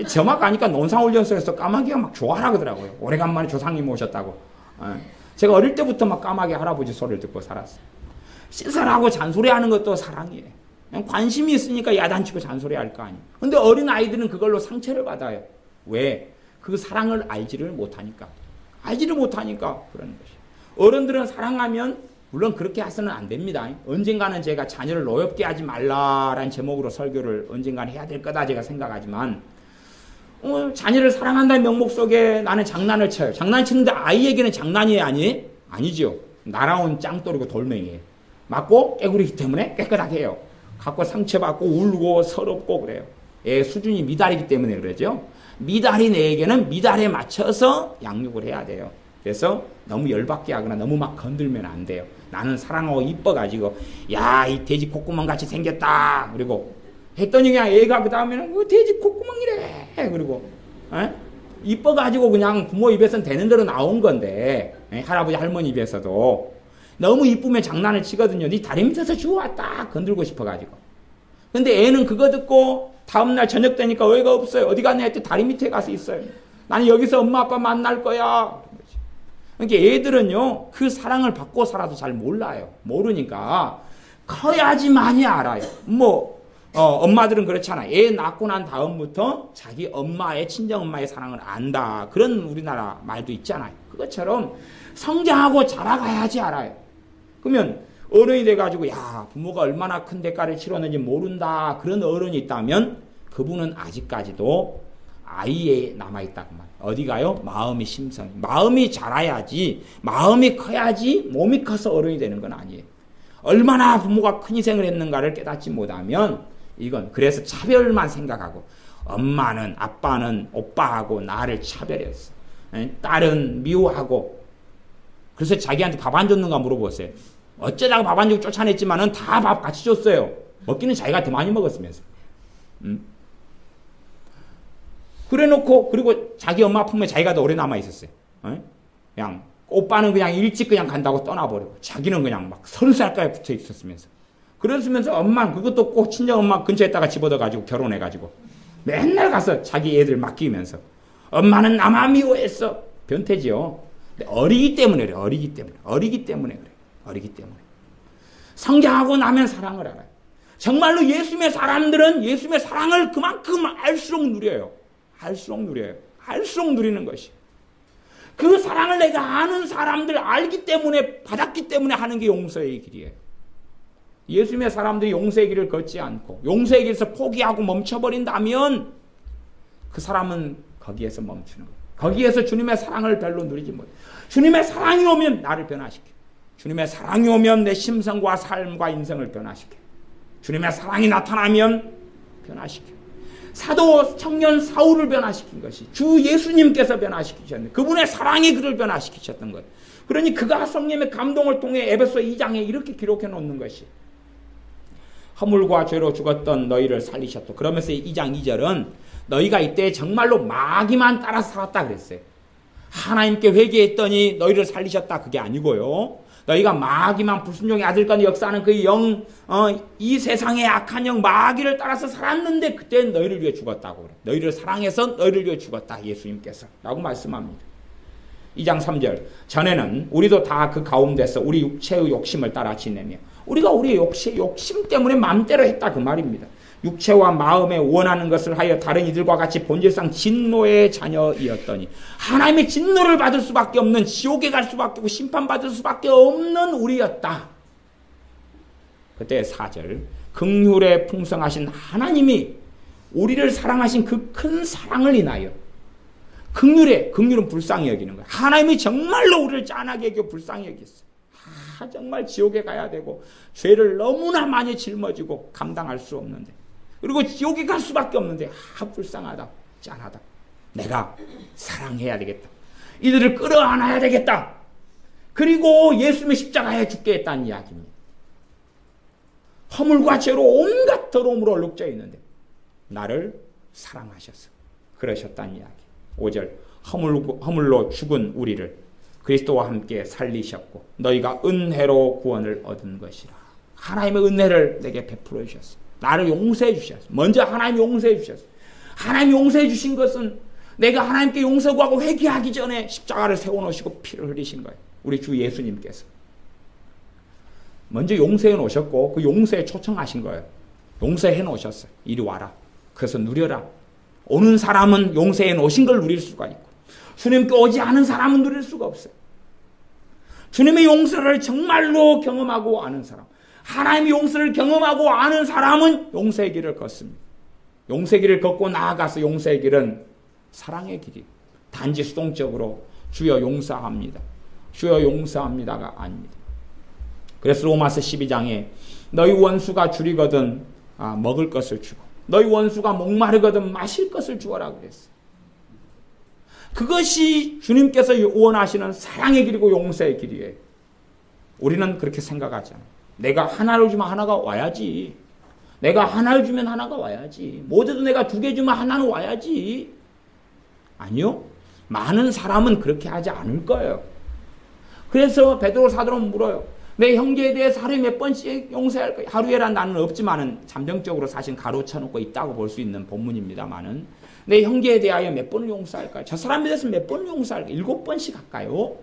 저만 가니까 논산훈련소에서 까마귀가 막 좋아하라 그러더라고요. 오래간만에 조상님 오셨다고. 제가 어릴 때부터 막 까마귀 할아버지 소리를 듣고 살았어요. 씻으라고 잔소리하는 것도 사랑이에요. 그냥 관심이 있으니까 야단치고 잔소리할 거 아니에요. 근데 어린 아이들은 그걸로 상처를 받아요. 왜? 그 사랑을 알지를 못하니까. 알지를 못하니까 그러는 것이에요. 어른들은 사랑하면 물론 그렇게 해서는 안 됩니다. 언젠가는 제가 자녀를 노엽게 하지 말라라는 제목으로 설교를 언젠가는 해야 될 거다 제가 생각하지만 자녀를 사랑한다는 명목 속에 나는 장난을 쳐요. 장난치는데 아이에게는 장난이 아니죠. 날아온 짱돌이고 돌멩이에요. 맞고 깨구리기 때문에 깨끗하게 해요. 갖고 상처받고 울고 서럽고 그래요. 애 수준이 미달이기 때문에 그러죠. 미달인 애에게는 미달에 맞춰서 양육을 해야 돼요. 그래서 너무 열받게 하거나 너무 막 건들면 안 돼요. 나는 사랑하고 이뻐가지고 야, 이 돼지 콧구멍 같이 생겼다. 그리고 했더니 그냥 애가 그 다음에는 돼지 콧구멍이래. 그리고 이뻐가지고 그냥 부모 입에서는 되는 대로 나온 건데 할아버지 할머니 입에서도 너무 이쁘면 장난을 치거든요. 네 다리 밑에서 주워왔다. 건들고 싶어가지고. 근데 애는 그거 듣고 다음날 저녁 되니까 어이가 없어요. 어디 갔냐 했더니 다리 밑에 가서 있어요. 나는 여기서 엄마 아빠 만날 거야. 그러니까 애들은요 그 사랑을 받고 살아도 잘 몰라요. 모르니까 커야지만이 알아요. 엄마들은 그렇잖아. 애 낳고 난 다음부터 자기 엄마의 친정 엄마의 사랑을 안다. 그런 우리나라 말도 있잖아요. 그것처럼 성장하고 자라가야지 알아요. 그러면 어른이 돼가지고 야 부모가 얼마나 큰 대가를 치렀는지 모른다. 그런 어른이 있다면 그분은 아직까지도 아이에 남아있다 그 말. 어디가요? 마음이 심성. 마음이 자라야지, 마음이 커야지 몸이 커서 어른이 되는 건 아니에요. 얼마나 부모가 큰 희생을 했는가를 깨닫지 못하면 이건 그래서 차별만 생각하고 엄마는 아빠는 오빠하고 나를 차별했어. 딸은 미워하고 그래서 자기한테 밥 안 줬는가 물어보세요. 어쩌다가 밥 안 주고 쫓아냈지만은 다 밥 같이 줬어요. 먹기는 자기가 더 많이 먹었으면서. 그래 놓고 그리고 자기 엄마 품에 자기가 더 오래 남아 있었어요. 그냥 오빠는 그냥 일찍 그냥 간다고 떠나버리고 자기는 그냥 막 30살까지 붙어 있었으면서. 그랬으면서 엄마는 그것도 꼭 친정 엄마 근처에다가 집어넣어가지고 결혼해가지고 맨날 가서 자기 애들 맡기면서 엄마는 나만 미워했어. 변태지요. 근데 어리기 때문에 그래. 어리기 때문에 그래. 성장하고 나면 사랑을 알아요. 정말로 예수님의 사람들은 예수님의 사랑을 그만큼 알수록 누려요. 알수록 누리는 것이. 그 사랑을 내가 아는 사람들 알기 때문에 받았기 때문에 하는 게 용서의 길이에요. 예수님의 사람들이 용서의 길을 걷지 않고 용서의 길에서 포기하고 멈춰버린다면 그 사람은 거기에서 멈추는 거예요. 거기에서 주님의 사랑을 별로 누리지 못해. 주님의 사랑이 오면 나를 변화시켜. 주님의 사랑이 오면 내 심성과 삶과 인생을 변화시켜. 주님의 사랑이 나타나면 변화시켜. 사도 청년 사울을 변화시킨 것이 주 예수님께서 변화시키셨는데 그분의 사랑이 그를 변화시키셨던 것. 그러니 그가 성령의 감동을 통해 에베소 2장에 이렇게 기록해 놓는 것이 허물과 죄로 죽었던 너희를 살리셨고, 그러면서 2장 2절은 너희가 이때 정말로 마귀만 따라서 살았다 그랬어요. 하나님께 회개했더니 너희를 살리셨다 그게 아니고요. 너희가 마귀만 불순종의 아들간의 역사하는 그 영, 이 세상의 악한 영 마귀를 따라서 살았는데 그때는 너희를 위해 죽었다고 그래. 너희를 사랑해서 너희를 위해 죽었다 예수님께서 라고 말씀합니다. 2장 3절 전에는 우리도 다 그 가운데서 우리 육체의 욕심을 따라 지내며 우리가 우리의 욕심 때문에 마음대로 했다 그 말입니다. 육체와 마음에 원하는 것을 하여 다른 이들과 같이 본질상 진노의 자녀이었더니 하나님의 진노를 받을 수밖에 없는, 지옥에 갈 수밖에 없고 심판받을 수밖에 없는 우리였다. 그때 4절 긍휼에 풍성하신 하나님이 우리를 사랑하신 그 큰 사랑을 인하여 긍휼은 불쌍히 여기는 거야. 하나님이 정말로 우리를 짠하게 여기고 불쌍히 여겼어. 정말 지옥에 가야 되고 죄를 너무나 많이 짊어지고 감당할 수 없는데, 그리고 지옥에 갈 수밖에 없는데 불쌍하다, 짠하다. 내가 사랑해야 되겠다. 이들을 끌어안아야 되겠다. 그리고 예수님의 십자가에 죽게 했다는 이야기입니다. 허물과 죄로 온갖 더러움으로 얼룩져 있는데 나를 사랑하셔서 그러셨다는 이야기. 5절 허물로 죽은 우리를 그리스도와 함께 살리셨고 너희가 은혜로 구원을 얻은 것이라. 하나님의 은혜를 내게 베풀어 주셨어. 나를 용서해 주셨어. 먼저 하나님이 용서해 주셨어. 하나님이 용서해 주신 것은 내가 하나님께 용서 구하고 회개하기 전에 십자가를 세워놓으시고 피를 흘리신 거예요. 우리 주 예수님께서 먼저 용서해 놓으셨고 그 용서에 초청하신 거예요. 용서해 놓으셨어요. 이리 와라. 그래서 누려라. 오는 사람은 용서해 놓으신 걸 누릴 수가 있고 주님께 오지 않은 사람은 누릴 수가 없어요. 주님의 용서를 정말로 경험하고 아는 사람, 하나님의 용서를 경험하고 아는 사람은 용서의 길을 걷습니다. 용서의 길을 걷고 나아가서 용서의 길은 사랑의 길이, 단지 수동적으로 주여 용서합니다, 주여 용서합니다가 아닙니다. 그래서 로마서 12장에 너희 원수가 줄이거든 먹을 것을 주고 너희 원수가 목마르거든 마실 것을 주어라 그랬어요. 그것이 주님께서 원하시는 사랑의 길이고 용서의 길이에요. 우리는 그렇게 생각하지 않아요. 내가 하나를 주면 하나가 와야지. 내가 하나를 주면 하나가 와야지. 못해도 내가 2개 주면 하나는 와야지. 아니요. 많은 사람은 그렇게 하지 않을 거예요. 그래서 베드로 사도는 물어요. 내 형제에 대해서 하루에 몇 번씩 용서할 거야. 하루에란 나는 없지만은 잠정적으로 사실 가로쳐놓고 있다고 볼 수 있는 본문입니다만은 내 형제에 대하여 몇 번을 용서할까요? 저 사람에 대해서 몇 번을 용서할까요? 7번씩 할까요?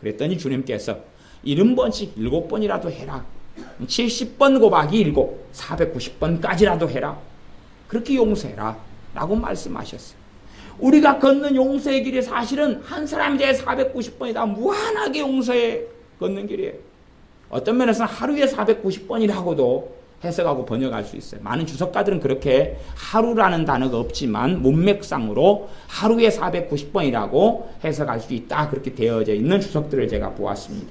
그랬더니 주님께서 70번씩 7번이라도 해라. 70번 곱하기 7, 490번까지라도 해라. 그렇게 용서해라. 라고 말씀하셨어요. 우리가 걷는 용서의 길이 사실은 한 사람에 대해 490번이다. 무한하게 용서해 걷는 길이에요. 어떤 면에서는 하루에 490번이라고도 해석하고 번역할 수 있어요. 많은 주석가들은 그렇게 하루라는 단어가 없지만 문맥상으로 하루에 490번이라고 해석할 수 있다. 그렇게 되어져 있는 주석들을 제가 보았습니다.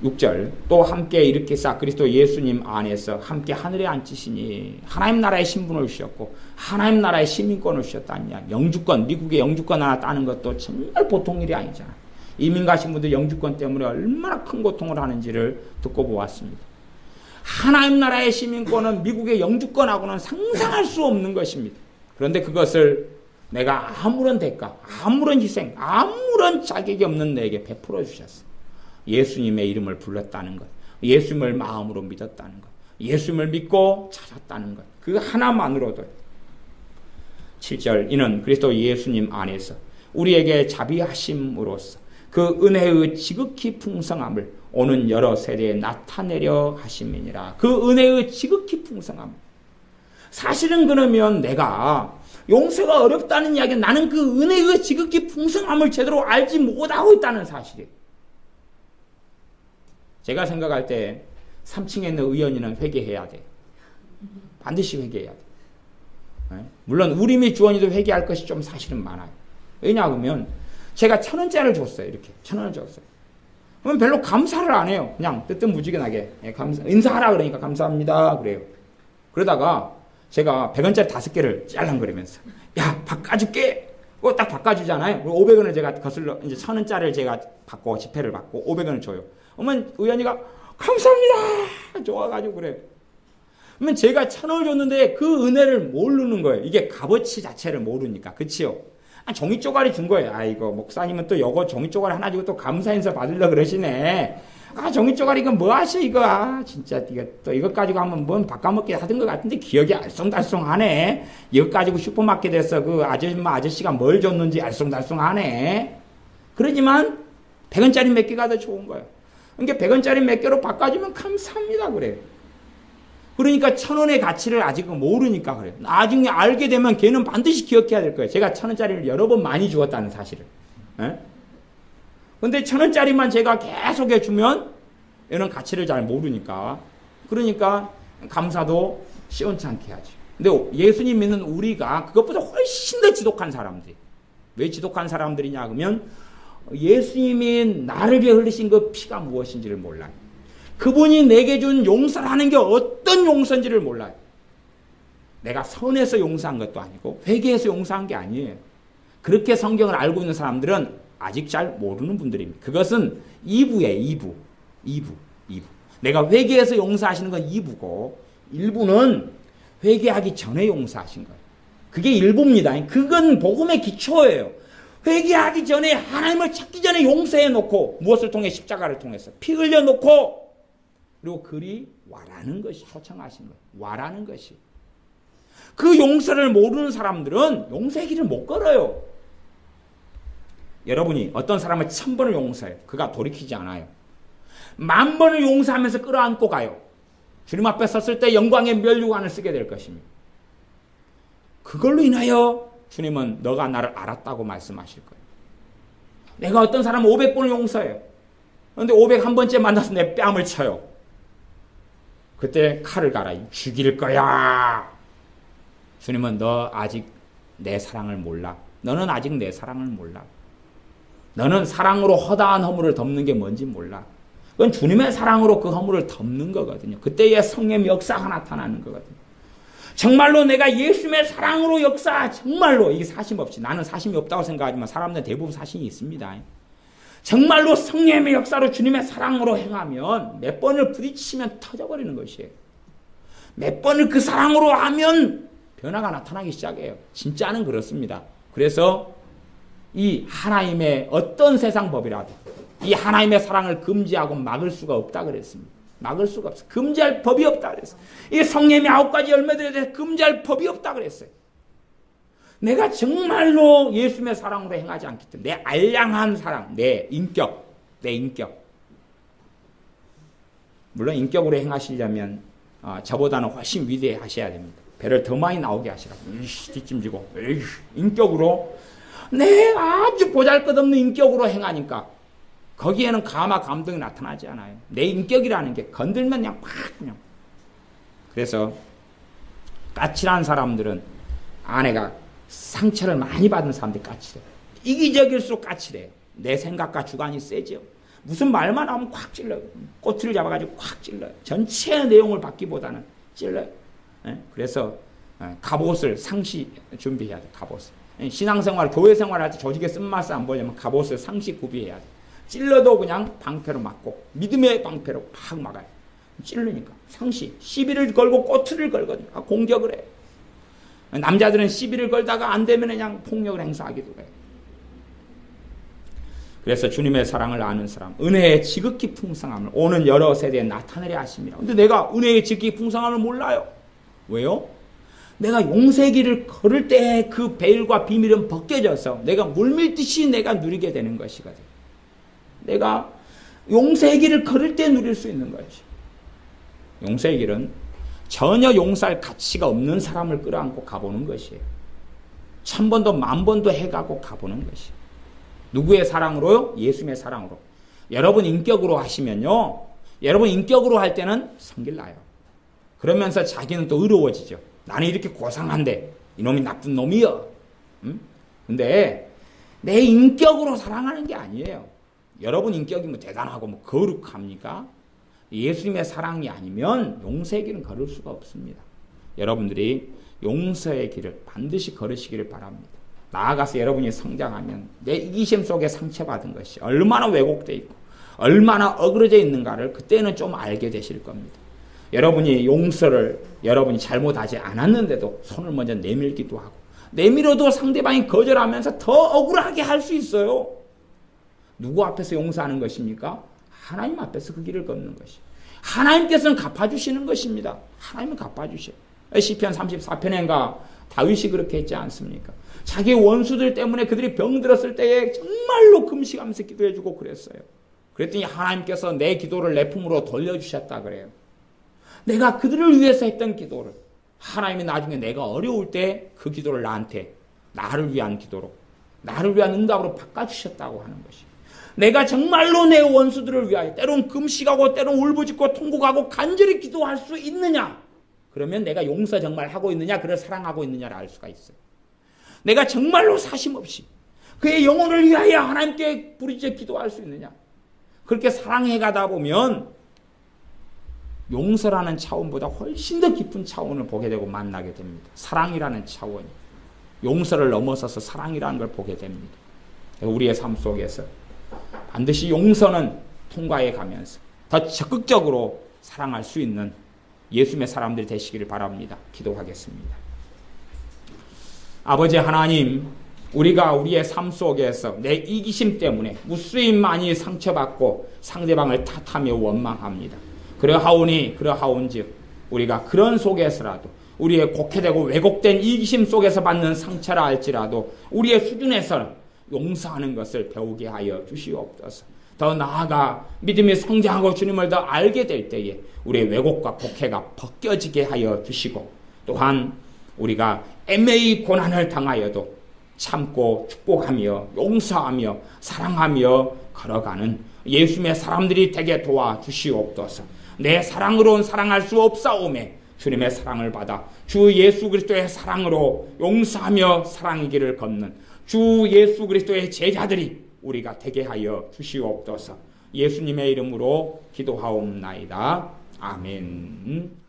6절 또 함께 이렇게 그리스도 예수님 안에서 함께 하늘에 앉히시니 하나님 나라의 신분을 주셨고 하나님 나라의 시민권을 주셨다는 이야기. 영주권, 미국의 영주권 하나 따는 것도 정말 보통 일이 아니잖아요. 이민 가신 분들 영주권 때문에 얼마나 큰 고통을 하는지를 듣고 보았습니다. 하나님 나라의 시민권은 미국의 영주권하고는 상상할 수 없는 것입니다. 그런데 그것을 내가 아무런 대가, 아무런 희생, 아무런 자격이 없는 내게 베풀어 주셨어요. 예수님의 이름을 불렀다는 것, 예수님을 마음으로 믿었다는 것, 예수님을 믿고 찾았다는 것, 그 하나만으로도. 7절 이는 그리스도 예수님 안에서 우리에게 자비하심으로써 그 은혜의 지극히 풍성함을 오는 여러 세대에 나타내려 하심이니라. 그 은혜의 지극히 풍성함. 사실은 그러면 내가 용서가 어렵다는 이야기는 나는 그 은혜의 지극히 풍성함을 제대로 알지 못하고 있다는 사실이에요. 제가 생각할 때 3층에 있는 의원이는 회개해야 돼. 반드시 회개해야 돼. 물론 우리 및 주원이도 회개할 것이 좀 사실은 많아요. 왜냐하면 제가 1,000원짜리를 줬어요. 이렇게 1,000원을 줬어요. 그러면 별로 감사를 안 해요. 그냥 뜨뜻무지근하게 인사하라 그러니까 감사합니다 그래요. 그러다가 제가 100원짜리 5개를 짤랑거리면서 야 바꿔줄게. 딱 바꿔주잖아요. 500원을 제가 거슬러 이제 1,000원짜리를 제가 받고 지폐를 받고 500원을 줘요. 그러면 의원이가 감사합니다 좋아가지고 그래요. 그러면 제가 1,000원을 줬는데 그 은혜를 모르는 거예요. 이게 값어치 자체를 모르니까. 그치요? 종이 쪼가리 준 거예요. 아이고 목사님은 또 요거 종이 쪼가리 하나 주고 또 감사 인사 받으려고 그러시네. 종이 쪼가리 이거 뭐 하셔 이거. 진짜 이거 가지고 한번 뭔 바꿔먹기 하던 것 같은데 기억이 알쏭달쏭하네. 이거 가지고 슈퍼마켓에서 그 아저씨가 뭘 줬는지 알쏭달쏭하네. 그러지만 100원짜리 몇 개가 더 좋은 거예요. 그러니까 100원짜리 몇 개로 바꿔주면 감사합니다 그래요. 그러니까 1,000원의 가치를 아직 모르니까 그래요. 나중에 알게 되면 걔는 반드시 기억해야 될 거예요. 제가 1,000원짜리를 여러 번 많이 주었다는 사실을. 근데 1,000원짜리만 제가 계속 해주면 얘는 가치를 잘 모르니까. 그러니까 감사도 시원찮게 하죠. 근데 예수님 믿는 우리가 그것보다 훨씬 더 지독한 사람들이. 왜 지독한 사람들이냐 그러면 예수님이 나를 위해 흘리신 그 피가 무엇인지를 몰라요. 그분이 내게 준 용서라는 게 어떤 용서인지를 몰라요. 내가 선해서 용서한 것도 아니고 회개해서 용서한 게 아니에요. 그렇게 성경을 알고 있는 사람들은 아직 잘 모르는 분들입니다. 그것은 2부예요. 2부. 내가 회개해서 용서하시는 건 2부고 1부는 회개하기 전에 용서하신 거예요. 그게 1부입니다. 그건 복음의 기초예요. 회개하기 전에 하나님을 찾기 전에 용서해 놓고 무엇을 통해 십자가를 통해서 피 흘려 놓고 그리고 그리 와라는 것이 초청하신 거예요. 와라는 것이. 그 용서를 모르는 사람들은 용서의 길을 못 걸어요. 여러분이 어떤 사람을 1,000번을 용서해요. 그가 돌이키지 않아요. 10,000번을 용서하면서 끌어안고 가요. 주님 앞에 섰을 때 영광의 면류관을 쓰게 될 것입니다. 그걸로 인하여 주님은 너가 나를 알았다고 말씀하실 거예요. 내가 어떤 사람을 500번을 용서해요. 그런데 501번째 만나서 내 뺨을 쳐요. 그때 칼을 갈아 죽일 거야. 주님은 너 아직 내 사랑을 몰라. 너는 아직 내 사랑을 몰라. 너는 사랑으로 허다한 허물을 덮는 게 뭔지 몰라. 그건 주님의 사랑으로 그 허물을 덮는 거거든요. 그때의 성령의 역사가 나타나는 거거든요. 정말로 내가 예수님의 사랑으로 역사, 정말로 이게 사심 없이, 나는 사심이 없다고 생각하지만 사람들은 대부분 사심이 있습니다. 정말로 성령의 역사로 주님의 사랑으로 행하면 몇 번을 부딪히면 터져버리는 것이에요. 몇 번을 그 사랑으로 하면 변화가 나타나기 시작해요. 진짜는 그렇습니다. 그래서 이 하나님의 어떤 세상 법이라도 이 하나님의 사랑을 금지하고 막을 수가 없다 그랬습니다. 막을 수가 없어요. 금지할 법이 없다 그랬어요. 이 성령의 9가지 열매들에 대해서 금지할 법이 없다 그랬어요. 내가 정말로 예수님의 사랑으로 행하지 않기 때문에 내 알량한 사랑, 내 인격. 물론 인격으로 행하시려면 저보다는 훨씬 위대하셔야 됩니다. 배를 더 많이 나오게 하시라고. 뒷짐지고 인격으로 내 아주 보잘것없는 인격으로 행하니까 거기에는 감화 감동이 나타나지 않아요. 내 인격이라는 게 건들면 그냥 팍 그냥. 그래서 까칠한 사람들은 아내가 상처를 많이 받은 사람들이 까칠해요. 이기적일수록 까칠해요. 내 생각과 주관이 세죠. 무슨 말만 하면 콱 찔러요. 꼬투리를 잡아가지고 콱 찔러요. 전체 내용을 받기보다는 찔러요. 그래서 갑옷을 상시 준비해야 돼. 갑옷을. 신앙생활, 교회생활 할 때 조직에 쓴맛을 안 보려면 갑옷을 상시 구비해야 돼. 찔러도 그냥 방패로 막고 믿음의 방패로 팍 막아요. 찔르니까 상시 시비를 걸고 꼬투리를 걸거든요. 공격을 해요. 남자들은 시비를 걸다가 안 되면 그냥 폭력을 행사하기도 해요. 그래서 주님의 사랑을 아는 사람, 은혜의 지극히 풍성함을 오는 여러 세대에 나타내려 하십니다. 근데 내가 은혜의 지극히 풍성함을 몰라요. 왜요? 내가 용서의 길을 걸을 때 그 베일과 비밀은 벗겨져서 내가 물밀듯이 내가 누리게 되는 것이거든요. 내가 용서의 길을 걸을 때 누릴 수 있는 것이. 용서의 길은 전혀 용서할 가치가 없는 사람을 끌어안고 가보는 것이에요. 1000번도 10,000번도 해가고 가보는 것이. 누구의 사랑으로요? 예수님의 사랑으로. 여러분 인격으로 하시면요. 여러분 인격으로 할 때는 성길 나요. 그러면서 자기는 또 의로워지죠. 나는 이렇게 고상한데 이놈이 나쁜 놈이여. 근데 내 인격으로 사랑하는 게 아니에요. 여러분 인격이 뭐 대단하고 뭐 거룩합니까? 예수님의 사랑이 아니면 용서의 길은 걸을 수가 없습니다. 여러분들이 용서의 길을 반드시 걸으시기를 바랍니다. 나아가서 여러분이 성장하면 내 이기심 속에 상처받은 것이 얼마나 왜곡되어 있고 얼마나 어그러져 있는가를 그때는 좀 알게 되실 겁니다. 여러분이 용서를 여러분이 잘못하지 않았는데도 손을 먼저 내밀기도 하고 내밀어도 상대방이 거절하면서 더 억울하게 할 수 있어요. 누구 앞에서 용서하는 것입니까? 하나님 앞에서 그 길을 걷는 것이. 하나님께서는 갚아주시는 것입니다. 하나님은 갚아주셔요. 시편 34편인가 다윗이 그렇게 했지 않습니까? 자기 원수들 때문에 그들이 병들었을 때에 정말로 금식하면서 기도해주고 그랬어요. 그랬더니 하나님께서 내 기도를 내 품으로 돌려주셨다 그래요. 내가 그들을 위해서 했던 기도를 하나님이 나중에 내가 어려울 때 그 기도를 나를 위한 기도로, 나를 위한 응답으로 바꿔주셨다고 하는 것이. 내가 정말로 내 원수들을 위하여 때론 금식하고 때론 울부짖고 통곡하고 간절히 기도할 수 있느냐? 그러면 내가 용서 정말 하고 있느냐, 그를 사랑하고 있느냐를 알 수가 있어요. 내가 정말로 사심 없이 그의 영혼을 위하여 하나님께 부르짖어 기도할 수 있느냐? 그렇게 사랑해 가다 보면 용서라는 차원보다 훨씬 더 깊은 차원을 보게 되고 만나게 됩니다. 사랑이라는 차원이. 용서를 넘어서서 사랑이라는 걸 보게 됩니다. 우리의 삶 속에서 반드시 용서는 통과해 가면서 더 적극적으로 사랑할 수 있는 예수님의 사람들이 되시기를 바랍니다. 기도하겠습니다. 아버지 하나님, 우리가 우리의 삶 속에서 내 이기심 때문에 무수히 많이 상처받고 상대방을 탓하며 원망합니다. 그러하온즉 우리가 그런 속에서라도 우리의 곡해되고 왜곡된 이기심 속에서 받는 상처라 할지라도 우리의 수준에서는 용서하는 것을 배우게 하여 주시옵소서. 더 나아가 믿음이 성장하고 주님을 더 알게 될 때에 우리의 왜곡과 곡해가 벗겨지게 하여 주시고, 또한 우리가 애매히 고난을 당하여도 참고 축복하며 용서하며 사랑하며 걸어가는 예수님의 사람들이 되게 도와주시옵소서. 내 사랑으로는 사랑할 수 없사오매 주님의 사랑을 받아 주 예수 그리스도의 사랑으로 용서하며 사랑의 길을 걷는 주 예수 그리스도의 제자들이 우리가 되게 하여 주시옵소서. 예수님의 이름으로 기도하옵나이다. 아멘.